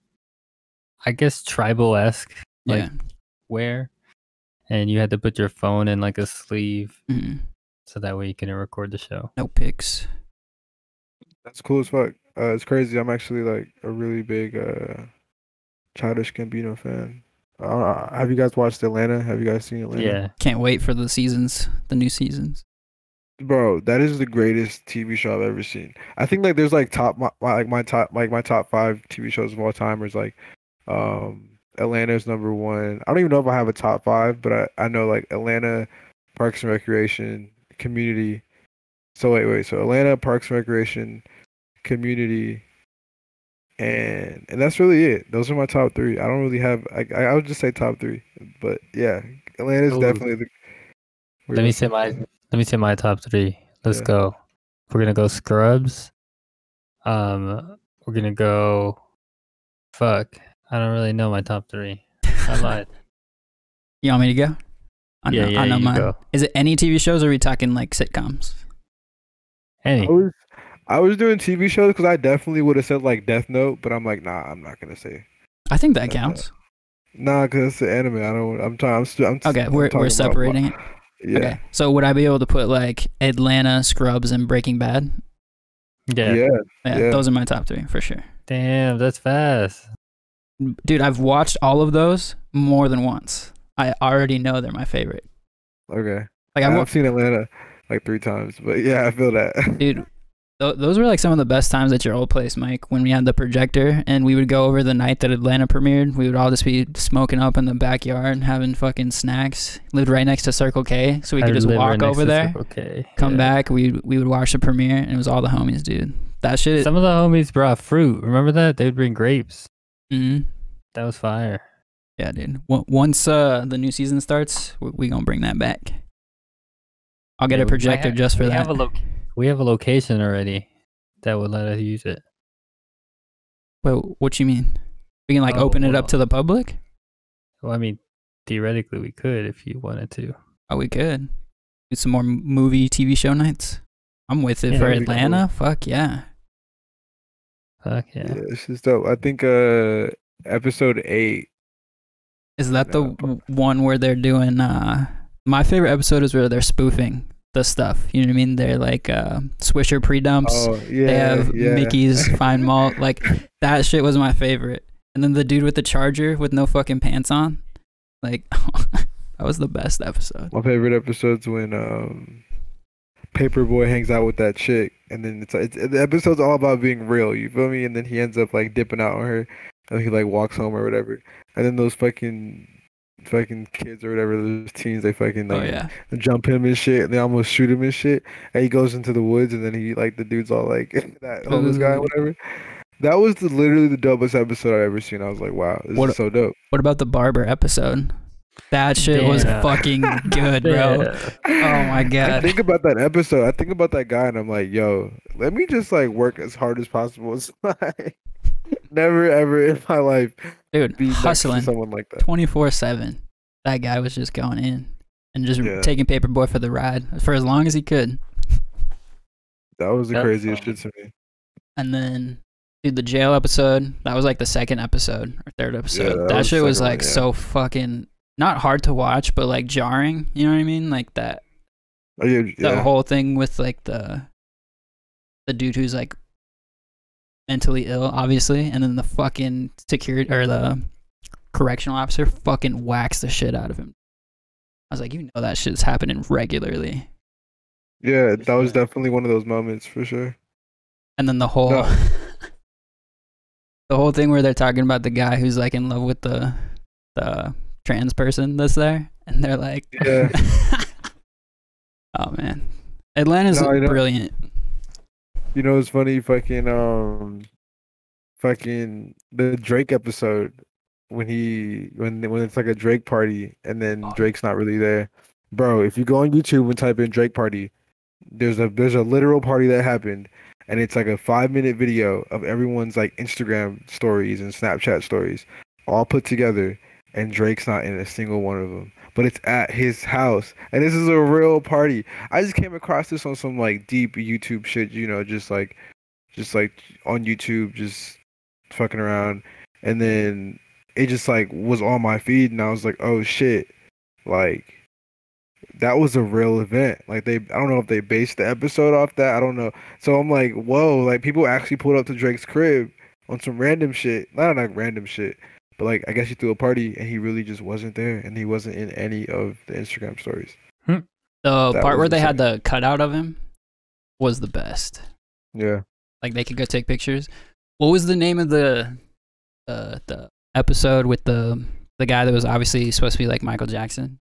I guess tribal-esque like wear, and you had to put your phone in like a sleeve so that way you couldn't record the show. No pics. That's cool as fuck. It's crazy. I'm actually like a really big Childish Gambino fan. Have you guys watched Atlanta? Have you guys seen Atlanta? Yeah. Can't wait for the new seasons. Bro, that is the greatest TV show I've ever seen. I think like there's like my top 5 TV shows of all time is like Atlanta's number 1. I don't even know if I have a top 5, but I know like Atlanta, Parks and Recreation, Community. So wait. So Atlanta, Parks and Recreation, Community, and that's really it. Those are my top 3. I don't really have. I would just say top 3, but yeah, Atlanta's definitely the. Let me say my top 3. Let's go. We're gonna go Scrubs. We're gonna go. Fuck. I don't really know my top 3. I lied. You want me to go? I know mine. Go. Is it any TV shows, or are we talking like sitcoms? Any. I was doing TV shows because I definitely would have said like Death Note, but I'm like, nah, I'm not gonna say. I think that counts. Nah, because it's an anime. I don't. I'm okay, we're separating it. Yeah. Okay. So would I be able to put like Atlanta, Scrubs, and Breaking Bad? Yeah. Those are my top 3 for sure. Damn, that's fast. Dude, I've watched all of those more than once. I already know they're my favorite. Okay. Like I've seen Atlanta like 3 times, but yeah, I feel that. Dude, those were like some of the best times at your old place, Mike, when we had the projector and we would go over the night that Atlanta premiered. We would all just be smoking up in the backyard, having fucking snacks. Lived right next to Circle K, so we could just walk over there, come back. We would watch the premiere, and it was all the homies, dude. That shit. Some of the homies brought fruit. Remember that? They would bring grapes. Mm-hmm. That was fire. Yeah, dude. Once the new season starts, we gonna bring that back. I'll get a projector just for that. We have a location already that would let us use it. Wait, what you mean? We can like open it up to the public? Well, I mean, theoretically we could if you wanted to. Oh, we could. Do some more movie, TV show nights. I'm with it for Atlanta. Cool. Fuck yeah. Fuck yeah. Yeah, it's just dope. I think episode 8. Is that the one where they're doing my favorite episode is where they're spoofing the stuff. You know what I mean? They're like Swisher pre-dumps. Oh, yeah. They have Mickey's Fine Malt. Like that shit was my favorite. And then the dude with the charger with no fucking pants on. Like that was the best episode. My favorite episode's when Paperboy hangs out with that chick, and then the episode's all about being real. You feel me? And then he ends up like dipping out on her, and he like walks home or whatever. And then those fucking kids or whatever, those teens, they fucking like jump him and shit, and they almost shoot him and shit. And he goes into the woods, and then he like the dude's all like that homeless guy or whatever. That was literally the dopest episode I've ever seen. I was like, wow, this is so dope. What about the barber episode? That shit was fucking good, bro. Oh my god. I think about that episode. I think about that guy, and I'm like, yo, let me just like work as hard as possible. It's like never ever in my life, dude, be hustling next to someone like that 24/7. That guy was just going in and just taking Paperboy for the ride for as long as he could. That was the craziest shit to me. And then, dude, the jail episode, that was like the second episode or third episode. Yeah, that shit was like so fucking not hard to watch, but like jarring. You know what I mean? Like that. The whole thing with like the dude who's like mentally ill, obviously, and then the fucking security or the correctional officer fucking whacks the shit out of him. I was like, you know, that shit's happening regularly. Yeah, that was definitely one of those moments for sure. And then the whole the whole thing where they're talking about the guy who's like in love with the trans person that's there, and they're like, oh man, Atlanta's brilliant. You know, it's funny, fucking fucking the Drake episode when it's like a Drake party and then Drake's not really there. Bro, if you go on YouTube and type in Drake party, there's a literal party that happened, and it's like a 5-minute video of everyone's like Instagram stories and Snapchat stories all put together, and Drake's not in a single one of them. But it's at his house, and this is a real party. I just came across this on some like deep YouTube shit, you know, just like on YouTube, just fucking around, and then it just like was on my feed, and I was like, oh shit, like that was a real event. Like I don't know if they based the episode off that. I don't know. So I'm like, whoa, like people actually pulled up to Drake's crib on some random shit. Not like random shit, but like I guess he threw a party and he really just wasn't there, and he wasn't in any of the Instagram stories. The part where they had the cutout of him was the best. Yeah. Like they could go take pictures. What was the name of the episode with the guy that was obviously supposed to be like Michael Jackson?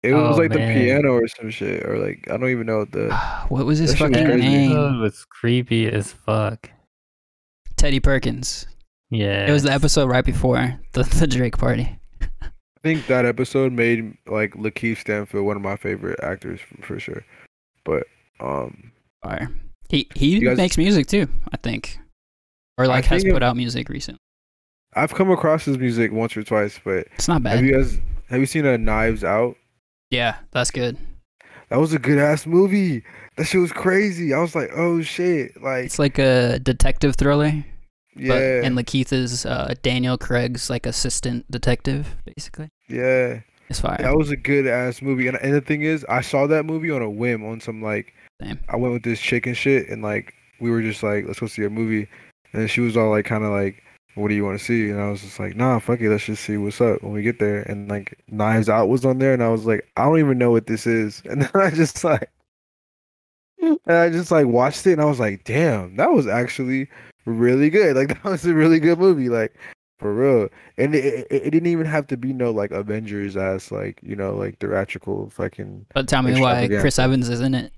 It was like the piano or some shit, or like I don't even know what was his fucking name? It was creepy as fuck. Teddy Perkins. Yeah. It was the episode right before the Drake party. I think that episode made like Lakeith Stanfield one of my favorite actors for sure. But fire. He makes music too, I think. Or like has put out music recently. I've come across his music once or twice, but it's not bad. Have you seen a Knives Out? Yeah, that's good. That was a good ass movie. That shit was crazy. I was like, oh shit. Like it's like a detective thriller. Yeah. And Lakeith is Daniel Craig's like assistant detective, basically. Yeah. It's fire. That was a good ass movie. And the thing is, I saw that movie on a whim on some like I went with this chick and shit, and like we were just like, let's go see a movie. And then she was all like kinda like, what do you want to see? And I was just like, nah, fuck it, let's just see what's up when we get there. And like Knives Out was on there, and I was like, I don't even know what this is. And then I just like watched it, and I was like, damn, that was actually really good. Like that was a really good movie, like for real. And it didn't even have to be no like Avengers ass, like, you know, like theatrical fucking. But tell me why Chris Evans is in it.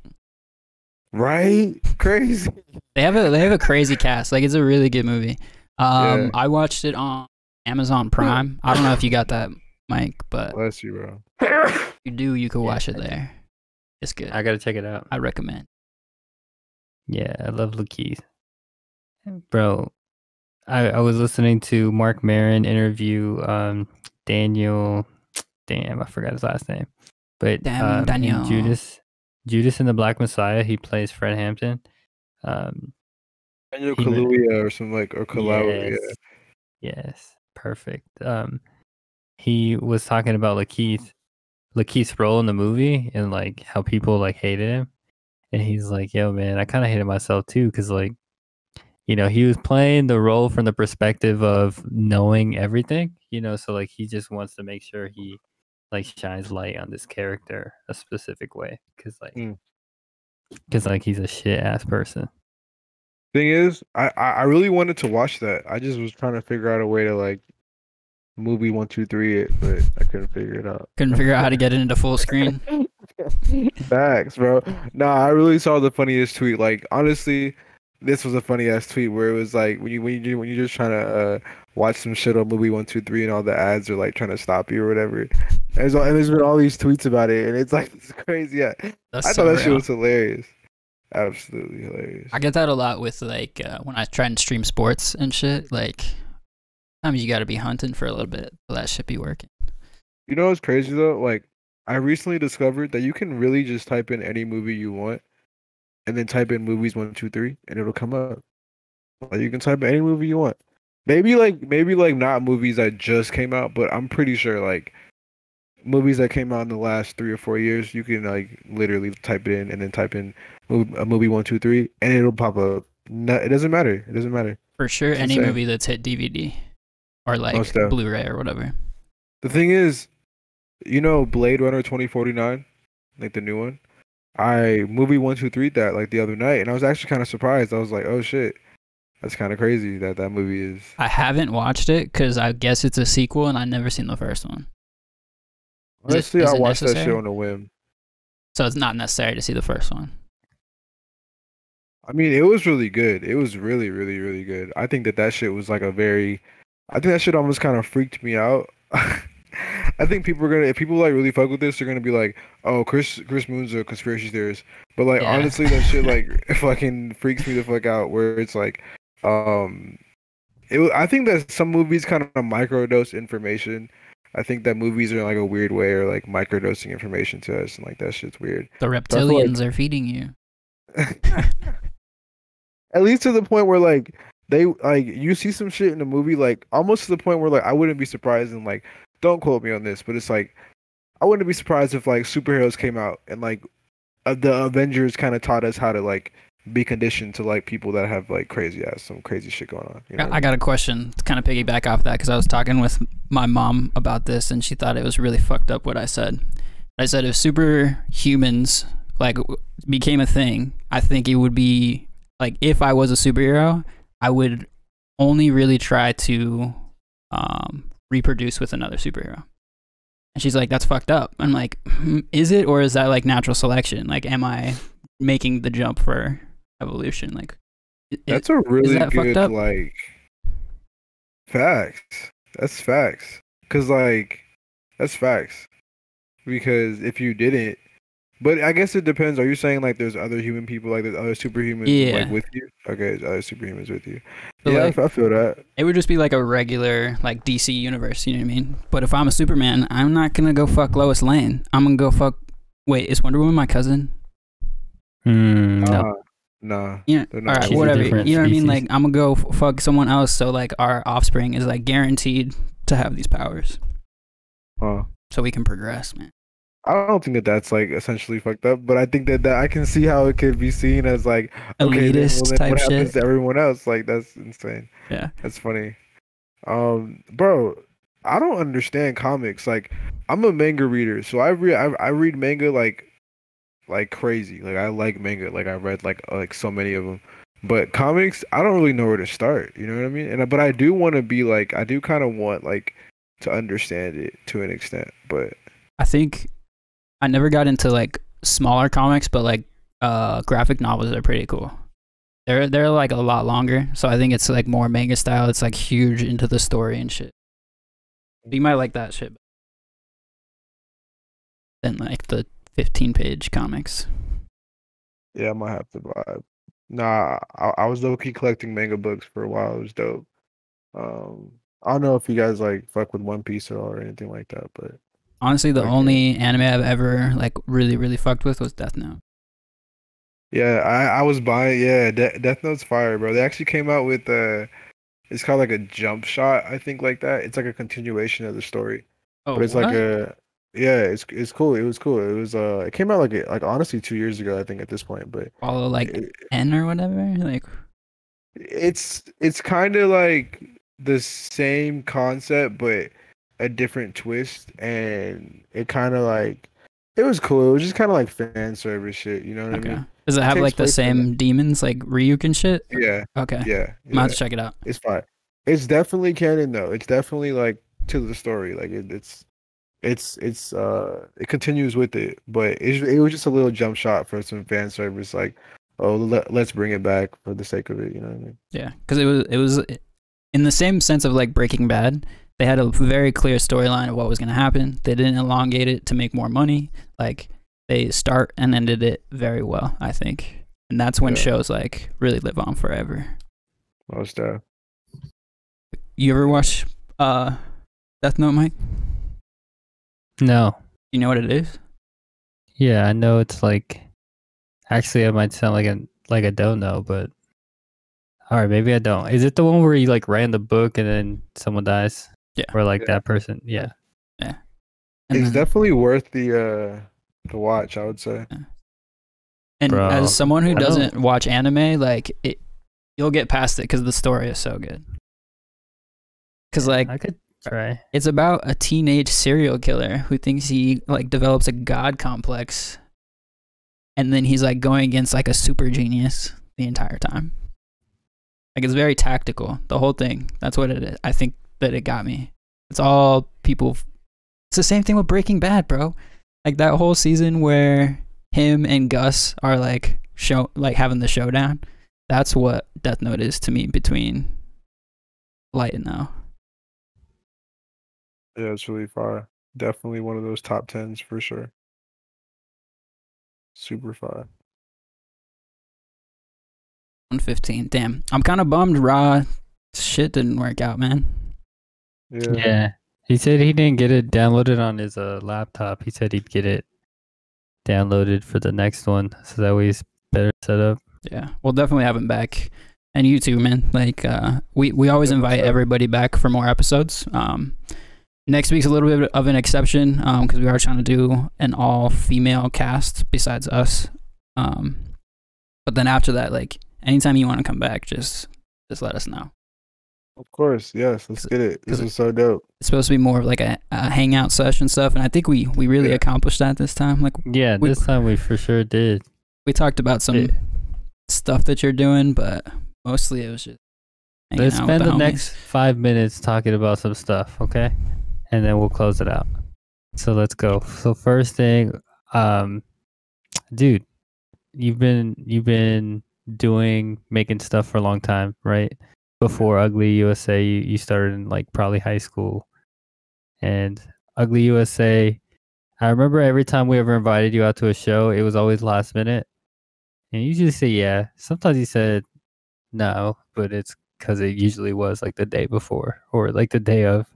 Right? Crazy. They have a crazy cast. Like it's a really good movie. I watched it on Amazon Prime. I don't know if you got that, Mike, but bless you, bro. If you do, you can watch it there. It's good. I gotta check it out. I recommend. Yeah, I love Lakeith. Bro, I was listening to Mark Maron interview Daniel. Damn, I forgot his last name. But Daniel. Judas in the Black Messiah, he plays Fred Hampton. Daniel Kaluuya or something like, or Kaluuya. Yes, perfect. He was talking about Lakeith's role in the movie and like how people like hated him, and he's like, "Yo, man, I kind of hated myself too, because like, you know, he was playing the role from the perspective of knowing everything, you know, so like he just wants to make sure he like shines light on this character a specific way, because like he's a shit ass person." Thing is, I really wanted to watch that. I just was trying to figure out a way to like movie 1, 2, 3 it, but I couldn't figure it out. Couldn't figure out how to get it into full screen. Facts, bro. Nah, I really saw the funniest tweet. Like honestly, this was a funny ass tweet where it was like when you're just trying to watch some shit on movie 1, 2, 3, and all the ads are like trying to stop you or whatever. And there's been all these tweets about it, and it's like it's crazy. Yeah, I thought that shit was hilarious. Absolutely hilarious. I get that a lot with like when I try and stream sports and shit. Like sometimes you got to be hunting for a little bit so that shit be working. You know what's crazy though? Like I recently discovered that you can really just type in any movie you want, and then type in movies 1, 2, 3, and it'll come up. Like you can type in any movie you want. Maybe not movies that just came out, but I'm pretty sure like movies that came out in the last 3 or 4 years, you can like literally type it in and then type in a movie 1, 2, 3, and it'll pop up. No, it doesn't matter. It doesn't matter. For sure, it's any movie that's hit DVD or like Blu-ray or whatever. The thing is, you know, Blade Runner 2049, like the new one. I movie 1, 2, 3 that like the other night, and I was actually kind of surprised. I was like, oh shit, that's kind of crazy that movie is. I haven't watched it because I guess it's a sequel, and I've never seen the first one. Honestly, I watched that shit on a whim. So it's not necessary to see the first one. I mean, it was really good. It was really, really, really good. I think that shit was like I think that shit almost kind of freaked me out. I think people are gonna, if people like really fuck with this, they're gonna be like, "Oh, Chris Moon's a conspiracy theorist." But like, honestly, that shit like fucking freaks me the fuck out. Where it's like, I think that some movies kind of microdose information. I think that movies are in like a weird way or like microdosing information to us, and like that shit's weird. The reptilians are feeding you. At least to the point where like they like you see some shit in the movie like almost to the point where like I wouldn't be surprised and like don't quote me on this, but it's like I wouldn't be surprised if like superheroes came out and like the Avengers kind of taught us how to like be conditioned to like people that have like some crazy shit going on. You know I got a question to kind of piggyback off that because I was talking with my mom about this and she thought it was really fucked up what I said. I said if superhumans like became a thing, I think it would be like if I was a superhero, I would only really try to reproduce with another superhero. And she's like, that's fucked up. I'm like, is it, or is that like natural selection? Like, am I making the jump for evolution? Like, that's a really good like facts. That's facts. Cause like that's facts. Because if you didn't, but I guess it depends. Are you saying like there's other human people, like there's other superhumans like with you? Okay, there's other superhumans with you. But yeah, like, I feel that. It would just be like a regular like DC universe, you know what I mean? But if I'm a Superman, I'm not gonna go fuck Lois Lane. I'm gonna go fuck. Wait, is Wonder Woman my cousin? No. Nah. Yeah. All right, whatever. You know what I mean? Like I'm gonna go fuck someone else, so like our offspring is like guaranteed to have these powers. So we can progress, man. I don't think that that's like essentially fucked up, but I think that I can see how it could be seen as like okay, elitist type what shit. happens to everyone else? Like that's insane. Yeah, that's funny. Bro, I don't understand comics. Like I'm a manga reader, so I read manga like crazy. Like I like manga. Like I read like so many of them. But comics, I don't really know where to start. You know what I mean? But I do want to be like I do kind of want like to understand it to an extent. But I think I never got into like smaller comics, but like graphic novels are pretty cool. They're like a lot longer, so I think it's like more manga style. It's like huge into the story and shit. You might like that shit than like the 15-page comics. Yeah, I might have to vibe. Nah, I was low-key collecting manga books for a while. It was dope. I don't know if you guys like fuck with One Piece or anything like that, but honestly, the only anime I've ever like really fucked with was Death Note. Yeah, I was buying. Yeah, Death Note's fire, bro. They actually came out with it's called like a jump shot, I think, like that. It's like a continuation of the story. Oh, but it's what? like it's cool. It was cool. It was it came out like honestly 2 years ago, I think, at this point. But follow like N or whatever. Like it's kind of like the same concept, but a different twist, and it kind of like it was cool. It was just kind of like fan service shit, you know what I mean? Does it have like the same demons like Ryuk and shit? Yeah. Okay. Yeah. I'm about to check it out. It's fine. It's definitely canon though. It's definitely like to the story. Like it continues with it, but it was just a little jump shot for some fan service. Like, oh, let's bring it back for the sake of it. You know what I mean? Yeah, because it was in the same sense of like Breaking Bad. They had a very clear storyline of what was going to happen. They didn't elongate it to make more money. Like they start and ended it very well, I think. And that's when shows like really live on forever. Most stuff. You ever watch Death Note, Mike? No. You know what it is? Yeah, I know it's like. Actually, it might sound like I don't know, but all right, maybe I don't. Is it the one where you like ran the book and then someone dies? Yeah. Or like that person? Yeah. Yeah. It's definitely worth the watch, I would say. Yeah. And bro, as someone who doesn't watch anime, like you'll get past it because the story is so good. Because like I could try. It's about a teenage serial killer who thinks he like develops a god complex, and then he's like going against like a super genius the entire time. Like it's very tactical, the whole thing. That's what it is. I think that it got me. It's all people. It's the same thing with Breaking Bad, bro. Like that whole season where him and Gus are like show, like having the showdown. That's what Death Note is to me between Light and Now. Yeah, it's really fire. Definitely one of those top 10s for sure. Super fire. 115. Damn. I'm kind of bummed Raw shit didn't work out, man. Yeah. He said he didn't get it downloaded on his laptop. He said he'd get it downloaded for the next one, so that way he's better set up. Yeah, we'll definitely have him back. And you too, man. Like, we always invite everybody back for more episodes. Next week's a little bit of an exception because we are trying to do an all-female cast besides us. But then after that, like, anytime you want to come back, just let us know. Of course, yes. Let's get it. This is so dope. It's supposed to be more of like a hangout session stuff, and I think we really accomplished that this time. Like, this time we for sure did. We talked about some stuff that you're doing, but mostly it was just let's spend the next 5 minutes talking about some stuff, okay? And then we'll close it out. So let's go. So first thing, dude, you've been making stuff for a long time, right? Before Ugly USA, you started in like probably high school. And Ugly USA, I remember every time we ever invited you out to a show, it was always last minute. And you usually say yeah. Sometimes you said no, but it's because it usually was like the day before or like the day of.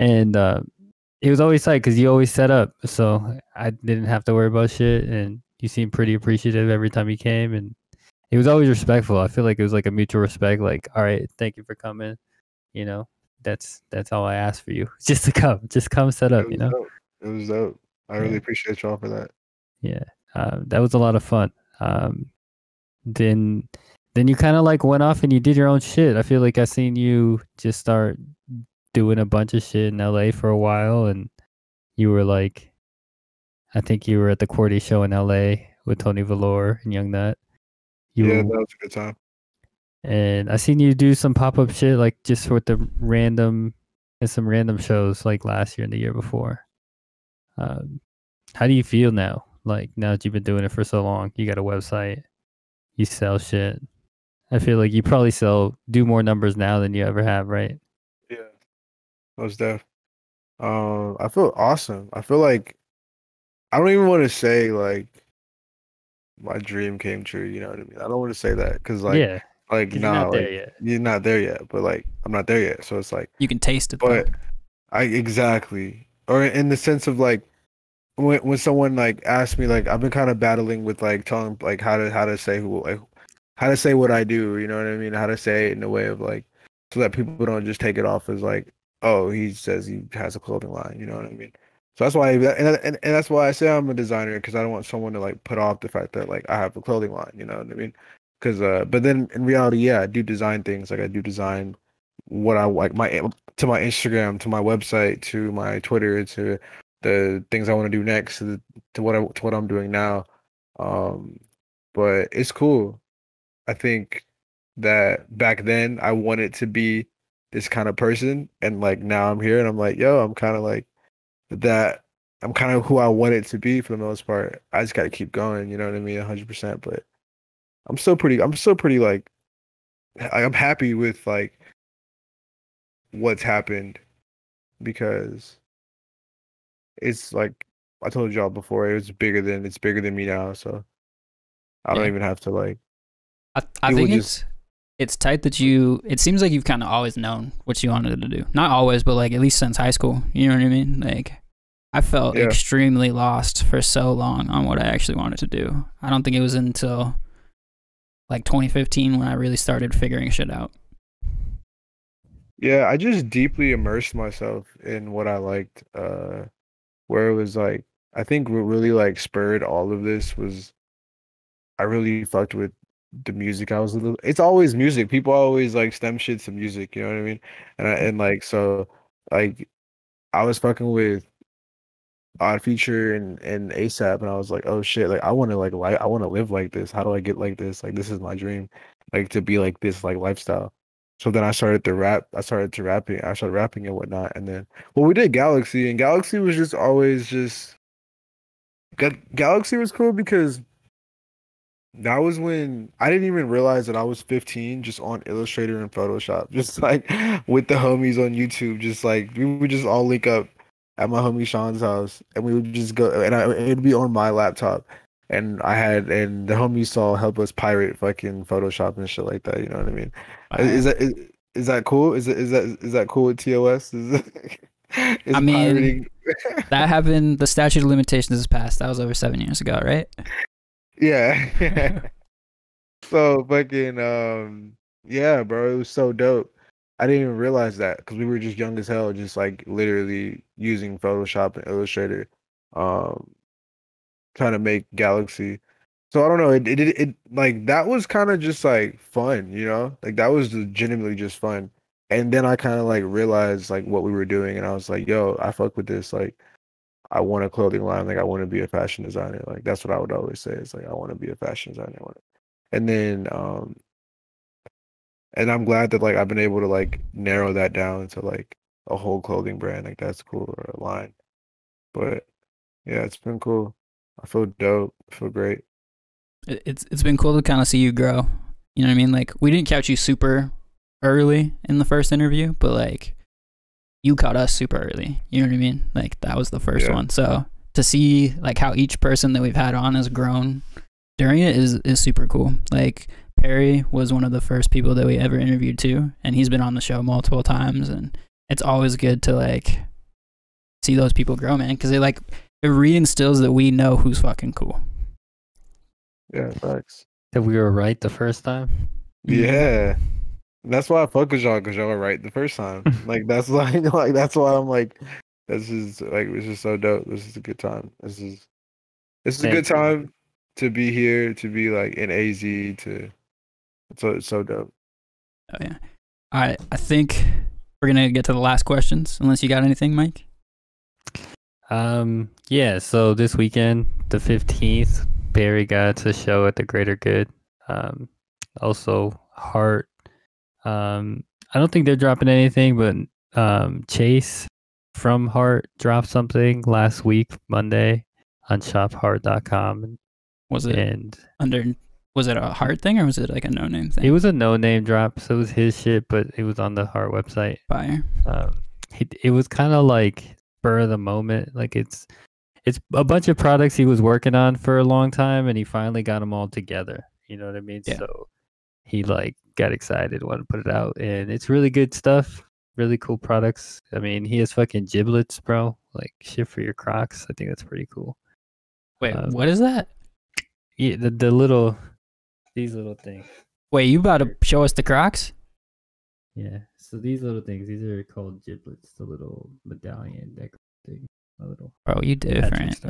And it was always tight because you always set up. So I didn't have to worry about shit. And you seemed pretty appreciative every time you came. And it was always respectful. I feel like it was like a mutual respect. Like, all right, thank you for coming. You know, that's all I asked for you. Just to come. Just come set up, you know? Dope. It was dope. I really appreciate y'all for that. Yeah. That was a lot of fun. Then you kind of like went off and you did your own shit. I feel like I seen you just start doing a bunch of shit in LA for a while, and you were like, I think you were at the Cordy show in LA with Tony Velour and Young Nut. That was a good time. And I seen you do some pop-up shit like just with some random shows like last year and the year before. How do you feel now? Like now that you've been doing it for so long, you got a website, you sell shit. I feel like you probably do more numbers now than you ever have, right? Yeah, most def. I feel awesome. I feel like I don't even want to say like my dream came true. You know what I mean? I don't want to say that because like you're not there yet. But like I'm not there yet, so it's like you can taste it. But exactly, or in the sense of like when someone like asks me, like I've been kind of battling with like telling like how to say how to say what I do. You know what I mean? How to say it in a way of like so that people don't just take it off as like, oh, he says he has a clothing line. You know what I mean? So that's why, and that's why I say I'm a designer, because I don't want someone to like put off the fact that like I have a clothing line. You know what I mean? Because but then in reality, yeah, I do design things. Like I do design what I like my Instagram, to my website, to my Twitter, to the things I want to do next, to what I'm doing now. But it's cool. I think that back then I wanted to be this kind of person, and like now I'm here and I'm like, yo, I'm kind of like that. I'm kind of who I want it to be for the most part. I just got to keep going, you know what I mean? 100%. But I'm still pretty like, I'm happy with like what's happened, because it's like I told y'all before, it's bigger than me now. So I don't even have to like. I think it's tight that it seems like you've kind of always known what you wanted to do. Not always, but like at least since high school. You know what I mean? Like I felt extremely lost for so long on what I actually wanted to do. I don't think it was until like 2015 when I really started figuring shit out. Yeah, I just deeply immersed myself in what I liked. Where it was like, I think what really like spurred all of this was I really fucked with the music. It's always music. People always like stem shit to music, you know what I mean? And like, so like I was fucking with Odd Future and ASAP, and I was like, oh shit, like I want to live like this. How do I get like this? Like this is my dream, like to be like this like lifestyle. So then I started rapping and whatnot, and then we did Galaxy, and Galaxy was just always just Galaxy was cool because that was when I didn't even realize that I was 15 just on Illustrator and Photoshop, just like with the homies on YouTube. Just like we would just all link up at my homie Sean's house and we would just go and it'd be on my laptop. And the homies saw help us pirate fucking Photoshop and shit like that. You know what I mean? Is that cool? Is that cool with TOS? I mean, that happened. The statute of limitations is passed. That was over 7 years ago, right? Yeah. So fucking yeah, bro, it was so dope. I didn't even realize that because we were just young as hell, just like literally using Photoshop and Illustrator, trying to make Galaxy. So I don't know, it like that was kind of just like fun, you know? Like that was legitimately just fun. And then I kind of like realized like what we were doing and I was like, yo, I fuck with this. Like I want a clothing line. Like I want to be a fashion designer. Like that's what I would always say. It's like I want to be a fashion designer. And then and I'm glad that like I've been able to like narrow that down to like a whole clothing brand. Like that's cool, or a line. But yeah, it's been cool. I feel dope. I feel great. It's been cool to kind of see you grow. You know what I mean? Like we didn't catch you super early in the first interview, but like you caught us super early. You know what I mean? Like that was the first one. So to see like how each person that we've had on has grown during it is super cool. Like Perry was one of the first people that we ever interviewed too, and he's been on the show multiple times, and it's always good to like see those people grow, man, because it reinstills that we know who's fucking cool. Yeah, thanks. That we were right the first time. Yeah. That's why I fuck with y'all, because y'all were right the first time. Like that's like that's why I'm like, this is so dope. This is a good time. This is a good time to be here, to be like in AZ, it's so dope. Oh yeah. All right, I think we're gonna get to the last questions, unless you got anything, Mike. Yeah. So this weekend, the 15th, Barry got a show at the Greater Good. Also Heart. I don't think they're dropping anything, but Chase from Heart dropped something last week, Monday, on shopheart.com. Was it a Heart thing or was it like a no-name thing? It was a no-name drop, so it was his shit, but it was on the Heart website. Fire. It was kind of like spur of the moment. Like it's a bunch of products he was working on for a long time, and he finally got them all together. You know what I mean? Yeah. So he like got excited, wanted to put it out, and it's really good stuff. Really cool products. I mean, he has fucking giblets, bro. Like shit for your Crocs. I think that's pretty cool. Wait, what is that? Yeah, these little things. Wait, you about to show us the Crocs? Yeah. So these little things, these are called giblets. The little medallion deck thing. A little. Bro, you different.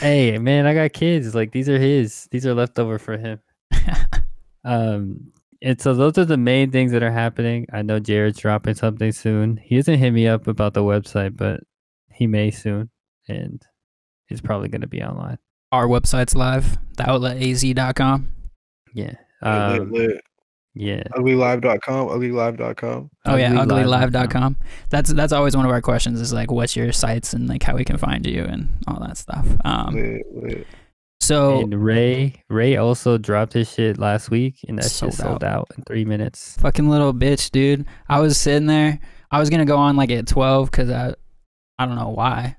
Hey, man, I got kids. Like these are his. These are leftover for him. And so those are the main things that are happening. I know Jared's dropping something soon. He hasn't hit me up about the website, but he may soon, and it's probably going to be online. Our website's live, theoutletaz.com. Yeah. Yeah. Uglylive.com. Oh yeah, uglylive.com. That's always one of our questions is like, what's your sites and like how we can find you and all that stuff. Lit. So and Ray also dropped his shit last week, and that shit sold out in 3 minutes. Fucking little bitch, dude. I was sitting there. I was gonna go on like at 12 because I don't know why.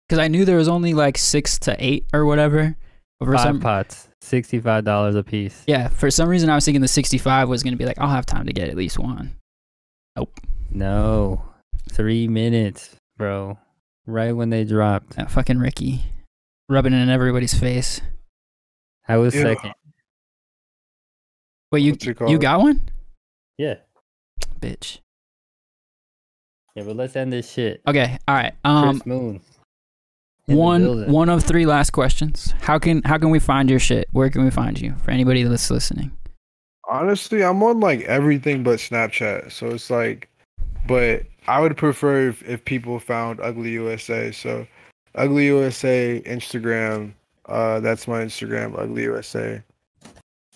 Because I knew there was only like 6 to 8 or whatever. For 5 pots, $65 a piece. Yeah, for some reason I was thinking the 65 was gonna be like, I'll have time to get at least one. Nope. No, 3 minutes, bro. Right when they dropped. That fucking Ricky. Rubbing it in everybody's face. I was second. Wait, you got one? Yeah. Bitch. Yeah, but let's end this shit. Okay, all right. Chris Moon. One of 3 last questions. How can we find your shit? Where can we find you? For anybody that's listening. Honestly, I'm on like everything but Snapchat. So it's like, but I would prefer if people found Ugly USA. So Ugly USA Instagram, that's my Instagram, Ugly USA.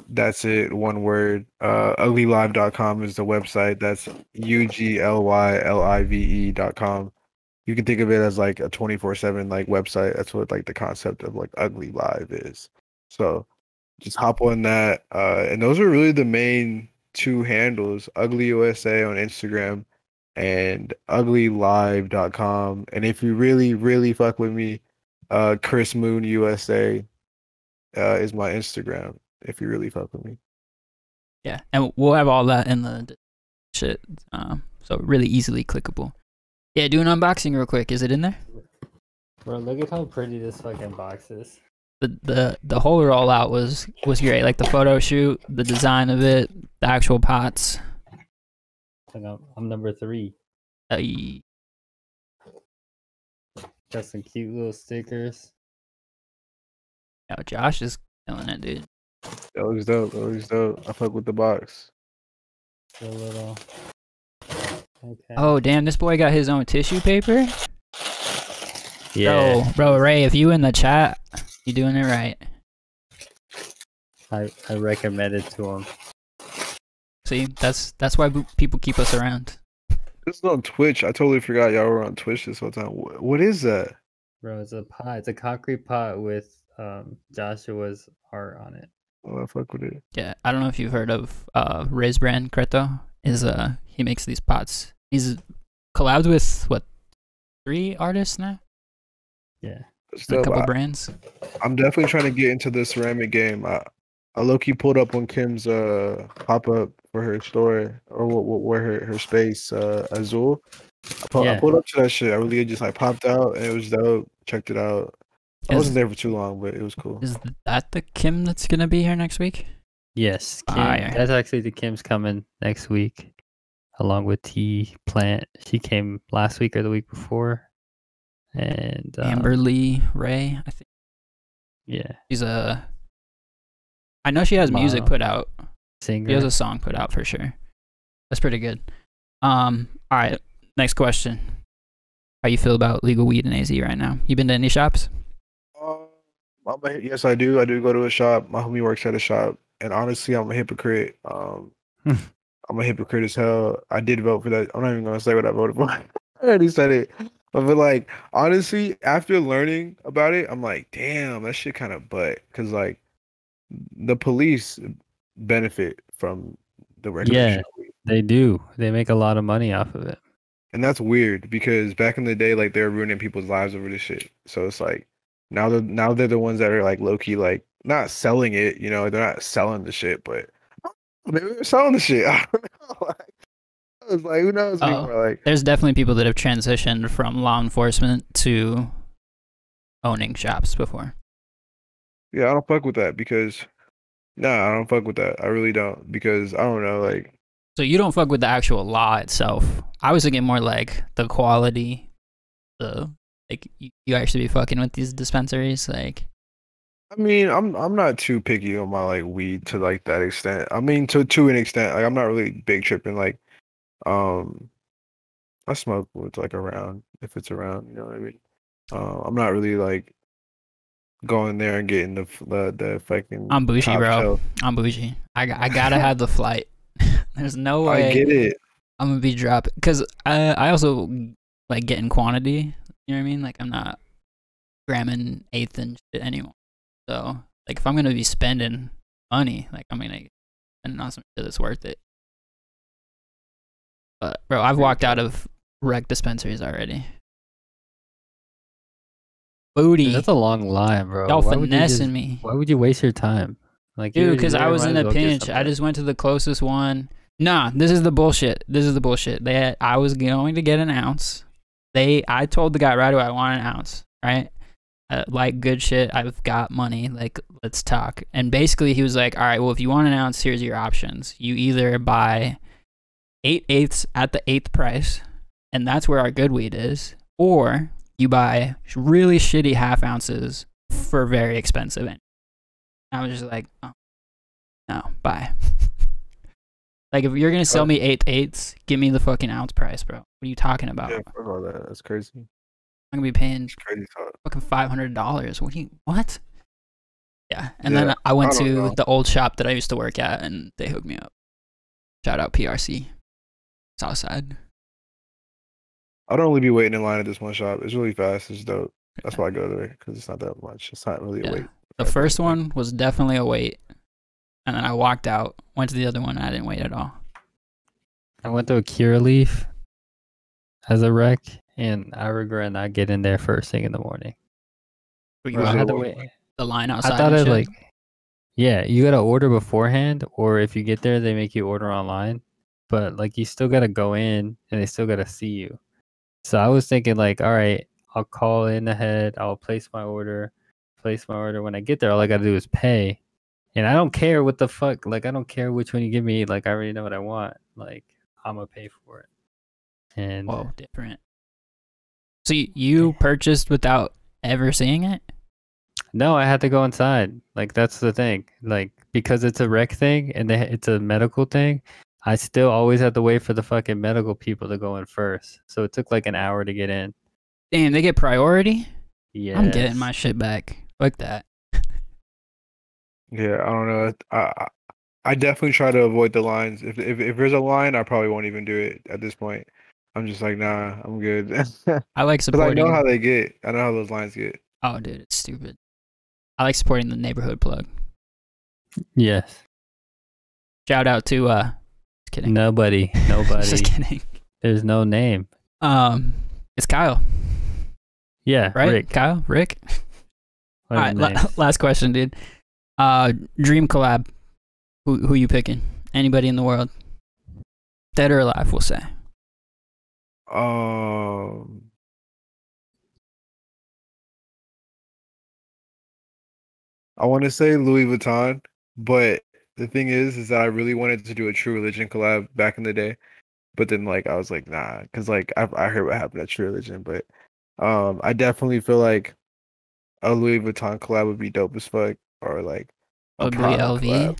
That's it, one word. Uglylive.com is the website. That's UGLYLIVE.com. You can think of it as like a 24/7 like website. That's what like the concept of like Ugly Live is. So just hop on that. And those are really the main two handles, Ugly USA on Instagram and uglylive.com. And if you really, really fuck with me, Chris Moon USA is my Instagram if you really fuck with me. Yeah, and we'll have all that in the shit. So really easily clickable. Yeah, do an unboxing real quick. Is it in there? Bro, look at how pretty this fucking box is. The whole rollout was great. Like the photo shoot, the design of it, the actual pots. I'm number 3. Got some cute little stickers. Yo, Josh is killing it, dude. That looks dope. That looks dope. I fuck with the box. A little. Okay. Oh damn! This boy got his own tissue paper. Yeah. Bro, Ray, if you in the chat, you doing it right. I recommend it to him. See, that's why people keep us around. This is on Twitch. I totally forgot y'all were on Twitch this whole time. What is that? Bro, it's a pot. It's a concrete pot with Joshua's art on it. Oh, I fuck with it. Yeah, I don't know if you've heard of Ray's brand, Creto. He makes these pots. He's collabed with what, 3 artists now? Yeah. A couple brands. I'm definitely trying to get into the ceramic game. I low-key pulled up on Kim's pop-up for her store or where her space Azul. I pulled up to that shit. I really just like popped out and it was dope. Checked it out. I wasn't there for too long, but it was cool. Is that the Kim that's gonna be here next week? Yes, Kim. That's actually the Kim's coming next week, along with T Plant. She came last week or the week before, and Amber Lee Ray, I think. Yeah, she's a. I know she has music put out. Singer. She has a song put out for sure. That's pretty good. All right, next question. How you feel about legal weed in AZ right now? You been to any shops? Yes, I do. I do go to a shop. My homie works at a shop, and honestly, I'm a hypocrite. I'm a hypocrite as hell. I did vote for that. I'm not even gonna say what I voted for. I already said it. But like, honestly, after learning about it, I'm like, damn, that shit kind of butt. Cause like, the police benefit from the recreational weed. They do. They make a lot of money off of it. And that's weird because back in the day, like, they were ruining people's lives over this shit. So it's like, now they're the ones that are like low key, like, not selling it, you know, they're not selling the shit, but maybe they're selling the shit. I don't know. I was like, who knows? Like, there's definitely people that have transitioned from law enforcement to owning shops before. Yeah, I don't fuck with that because I don't fuck with that. I really don't, because I don't know, like. So you don't fuck with the actual law itself. I was thinking more like the quality, like you actually be fucking with these dispensaries, like. I mean, I'm not too picky on my like weed to like that extent. I mean, to an extent, like I'm not really big tripping. Like, I smoke with like around if it's around, you know what I mean. I'm not really like going there and getting the fucking. I'm bougie, bro. Shelf. I'm bougie. I gotta have the flight. There's no way. I get it. I'm gonna be dropping because I also like get in quantity. You know what I mean? Like I'm not gramming eighth and shit anymore. So like if I'm gonna be spending money, like I'm gonna spend on some shit that's worth it. But bro, I've walked out of rec dispensaries already. Booty. That's a long line, bro. Y'all finessing me. Why would you waste your time? Like, dude, because I was in a pinch. I just went to the closest one. Nah, this is the bullshit. I was going to get an ounce. I told the guy right away I want an ounce, right? Like good shit. I've got money. Like, let's talk. And basically, he was like, all right, well, if you want an ounce, here's your options. You either buy 8/8 at the 8th price, and that's where our good weed is, or you buy really shitty half ounces for very expensive. And I was just like, oh, no, bye. Like, if you're going to sell me 8/8, give me the fucking ounce price, bro. What are you talking about? Yeah, fuck all that. That's crazy. I'm going to be paying fucking $500. What? Yeah. And then I went to the old shop that I used to work at, and they hooked me up. Shout out PRC. Southside. I'd only be waiting in line at this one shop. It's really fast. It's dope. That's why I go there, because it's not that much. It's not really a wait. The first one was definitely a wait. And then I walked out, went to the other one, and I didn't wait at all. I went to a Curaleaf as a rec, and I regret not getting there first thing in the morning. I had to wait the line outside. I thought it like, yeah, you gotta order beforehand, or if you get there, they make you order online. But like, you still gotta go in, and they still gotta see you. So I was thinking like, all right, I'll call in ahead, I'll place my order. When I get there, all I gotta do is pay. And I don't care what the fuck, like, I don't care which one you give me. Like, I already know what I want. Like, I'm gonna pay for it. And whoa, different. So you purchased without ever seeing it? No, I had to go inside. Like, that's the thing. Like, because it's a rec thing and it's a medical thing, I still always have to wait for the fucking medical people to go in first. So it took like an hour to get in. Damn, they get priority? Yeah. I'm getting my shit back. Fuck that. Yeah, I don't know. I definitely try to avoid the lines. If there's a line, I probably won't even do it at this point. I'm just like, nah, I'm good. I like supporting. I know how they get. I know how those lines get. Oh, dude, it's stupid. I like supporting the neighborhood plug. Yes. Shout out to just kidding. Nobody. Just kidding. There's no name. It's Kyle. Yeah, right. Rick. Kyle, Rick. All right, last question, dude. Dream collab. Who you picking? Anybody in the world, dead or alive? We'll say. I want to say Louis Vuitton, but the thing is that I really wanted to do a True Religion collab back in the day, but then like I was like, nah, because like I heard what happened at True Religion, but I definitely feel like a Louis Vuitton collab would be dope as fuck, or like a Prada LV,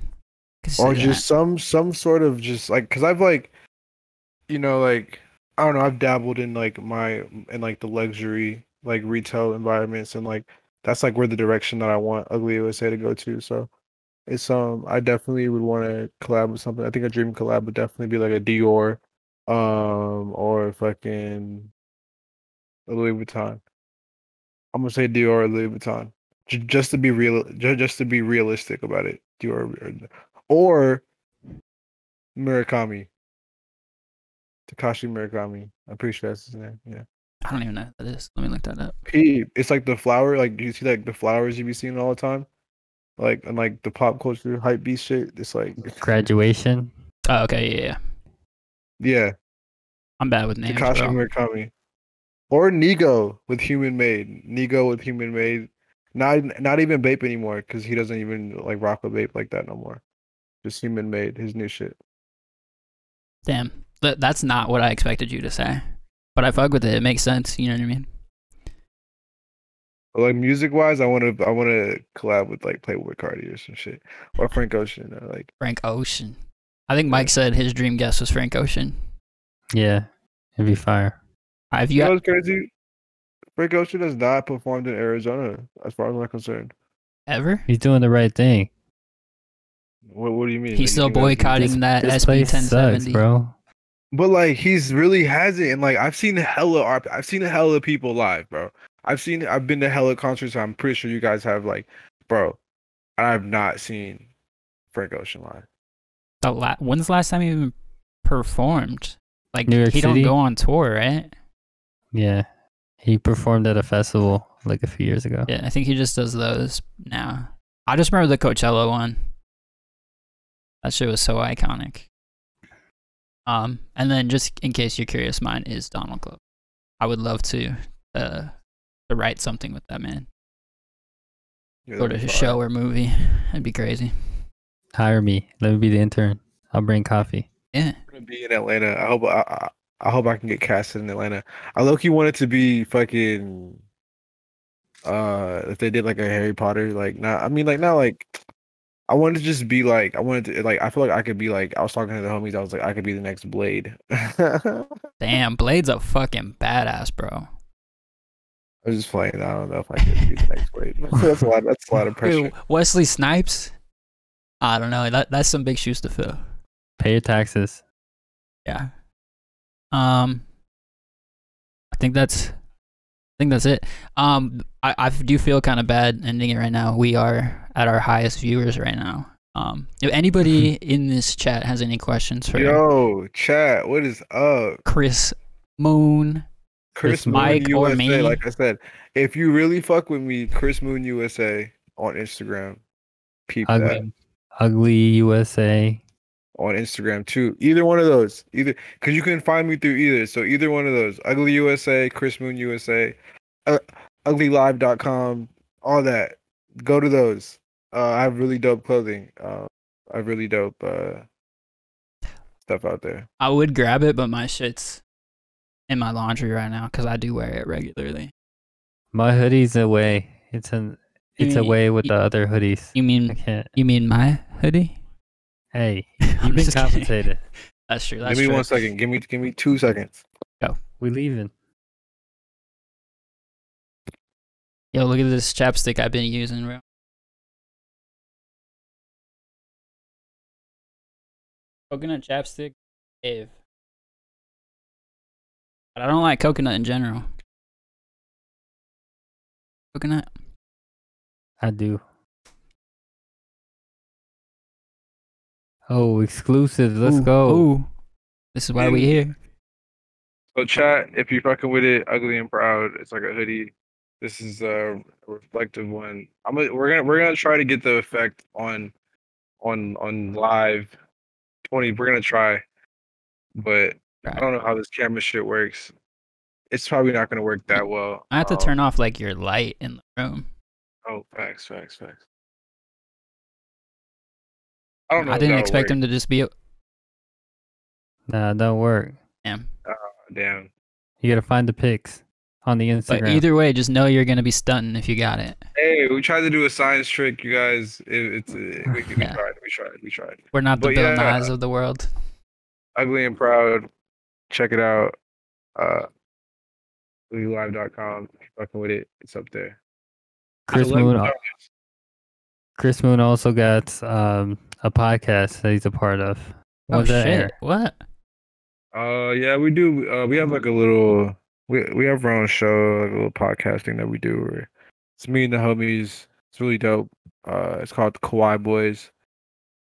or just some sort of just like, because I've like, you know, like I don't know, I've dabbled in like the luxury like retail environments, and like that's like where the direction that I want Ugly USA to go to. So it's I definitely would want to collab with something. I think a dream collab would definitely be like a Dior, or fucking a Louis Vuitton. I'm gonna say Dior or Louis Vuitton, just to be realistic about it. Dior or Murakami, Takashi Murakami. I'm pretty sure that's his name. Yeah. I don't even know what that is. Let me look that up. It's like the flower. Like, do you see like the flowers you be seeing all the time? Like, and like the pop culture hype beast shit. It's like Graduation. Oh, okay, yeah. I'm bad with names. Takashi Murakami. Or Nigo with Human Made. Not even Bape anymore, because he doesn't even like rock a Bape like that no more. Just Human Made, his new shit. Damn, that's not what I expected you to say, but I fuck with it. It makes sense. You know what I mean? But like music wise, I want to collab with like Playboi Carti or some shit, or Frank Ocean, or like Frank Ocean. I think Mike said his dream guest was Frank Ocean. Yeah, it'd be fire. You know what's crazy? Frank Ocean has not performed in Arizona, as far as I'm concerned. Ever? He's doing the right thing. What do you mean? He's still boycotting that SB 1070, bro. But like, he's really hasn't, and like I've seen hella people live, bro. I've been to hella concerts. I'm pretty sure you guys have, like, bro. I've not seen Frank Ocean live. When's the last time he even performed? Like, New York he City? don't go on tour, right? Yeah, he performed at a festival like a few years ago. Yeah, I think he just does those now. I just remember the Coachella one. That shit was so iconic. And then just in case you're curious, mine is Donald Glover. I would love to write something with that man. Go to a show or movie. That'd be crazy. Hire me. Let me be the intern. I'll bring coffee. Yeah. I'm gonna be in Atlanta. I hope I can get casted in Atlanta. I low-key wanted to be fucking if they did like a Harry Potter, like not like I wanted to just be like, I feel like I could be like, I was talking to the homies, I was like, I could be the next Blade. Damn, Blade's a fucking badass, bro. I was just playing. I don't know if I could be the next Blade. That's a lot of pressure. Wesley Snipes? I don't know. That's some big shoes to fill. Pay your taxes. Yeah. I think that's think that's it. I do feel kind of bad ending it right now. We are at our highest viewers right now. If anybody in this chat has any questions for chat, what is up? Chris Moon, Mike, USA, or me. Like I said, if you really fuck with me, Chris Moon USA on Instagram. Ugly USA on Instagram too. Either one of those. Either because you can find me through either. So either one of those. Ugly USA, Chris Moon USA, uglylive.com, all that. Go to those. I have really dope clothing. I have really dope stuff out there. I would grab it, but my shit's in my laundry right now because I do wear it regularly. My hoodie's away. It's away with the other hoodies. You mean my hoodie? Hey, you've been compensated. That's true. Give me 1 second. Give me 2 seconds. Go. We leaving. Yo, look at this chapstick I've been using, bro. Coconut chapstick, Dave. But I don't like coconut in general. Coconut? I do. Oh, exclusive. Let's go. Ooh. This is why we here. So chat, if you're fucking with it, Ugly and Proud, it's like a hoodie. This is a reflective one. We're gonna try to get the effect on live 20. We're gonna try, but I don't know how this camera shit works. It's probably not gonna work that well. I have to turn off like your light in the room. Oh, facts. I don't know. I didn't expect him to just be. Nah, it don't work. Damn. Damn. You gotta find the pics on the Instagram. But either way, just know you're gonna be stunting if you got it. Hey, we tried to do a science trick, you guys. We tried. We're not the Bill Nyes of the world. Ugly and Proud. Check it out. uglylive.com. Fucking with it. It's up there. Chris Moon also got a podcast that he's a part of. What's that? Shit. What? Yeah, we do. We have like a little. We have our own show, like a little podcasting that we do. Where it's me and the homies. It's really dope. It's called the Kawaii Boys.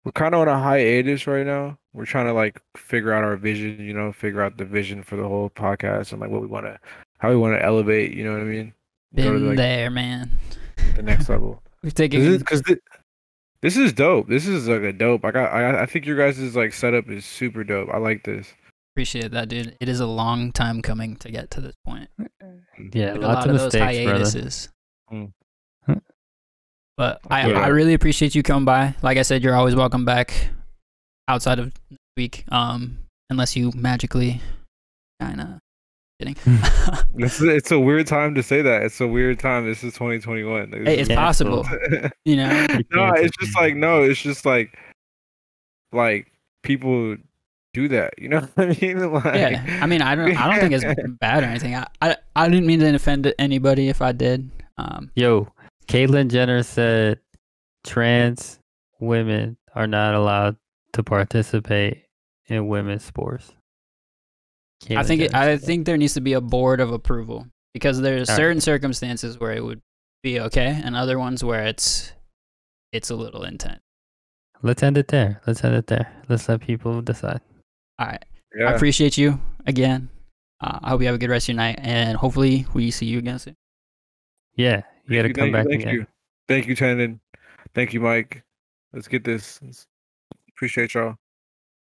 We're kind of on a hiatus right now. We're trying to like figure out our vision. Figure out the vision for the whole podcast and like how we want to elevate. You know what I mean? Been there, man. The next level. We've taken because this is dope. This is like a dope. I think your guys' like setup is super dope. I like this. Appreciate that, dude. It is a long time coming to get to this point. Yeah, lots of mistakes, hiatuses. But I really appreciate you coming by. Like I said, you're always welcome back outside of next week. Unless you magically kinda kidding. It's a weird time to say that. It's a weird time. This is 2021. Hey, it's possible. No, it's just like people do that. You know what I mean? Like, yeah. I mean, I don't think it's bad or anything. I didn't mean to offend anybody if I did. Yo, Caitlyn Jenner said trans women are not allowed to participate in women's sports. I think there needs to be a board of approval because there's certain circumstances where it would be okay and other ones where it's a little intense. Let's end it there. Let's let people decide. All right. Yeah. I appreciate you again. I hope you have a good rest of your night and hopefully we see you again soon. Yeah. You got to come back again. Thank you, Tandon. Thank you, Mike. Let's get this. Appreciate y'all.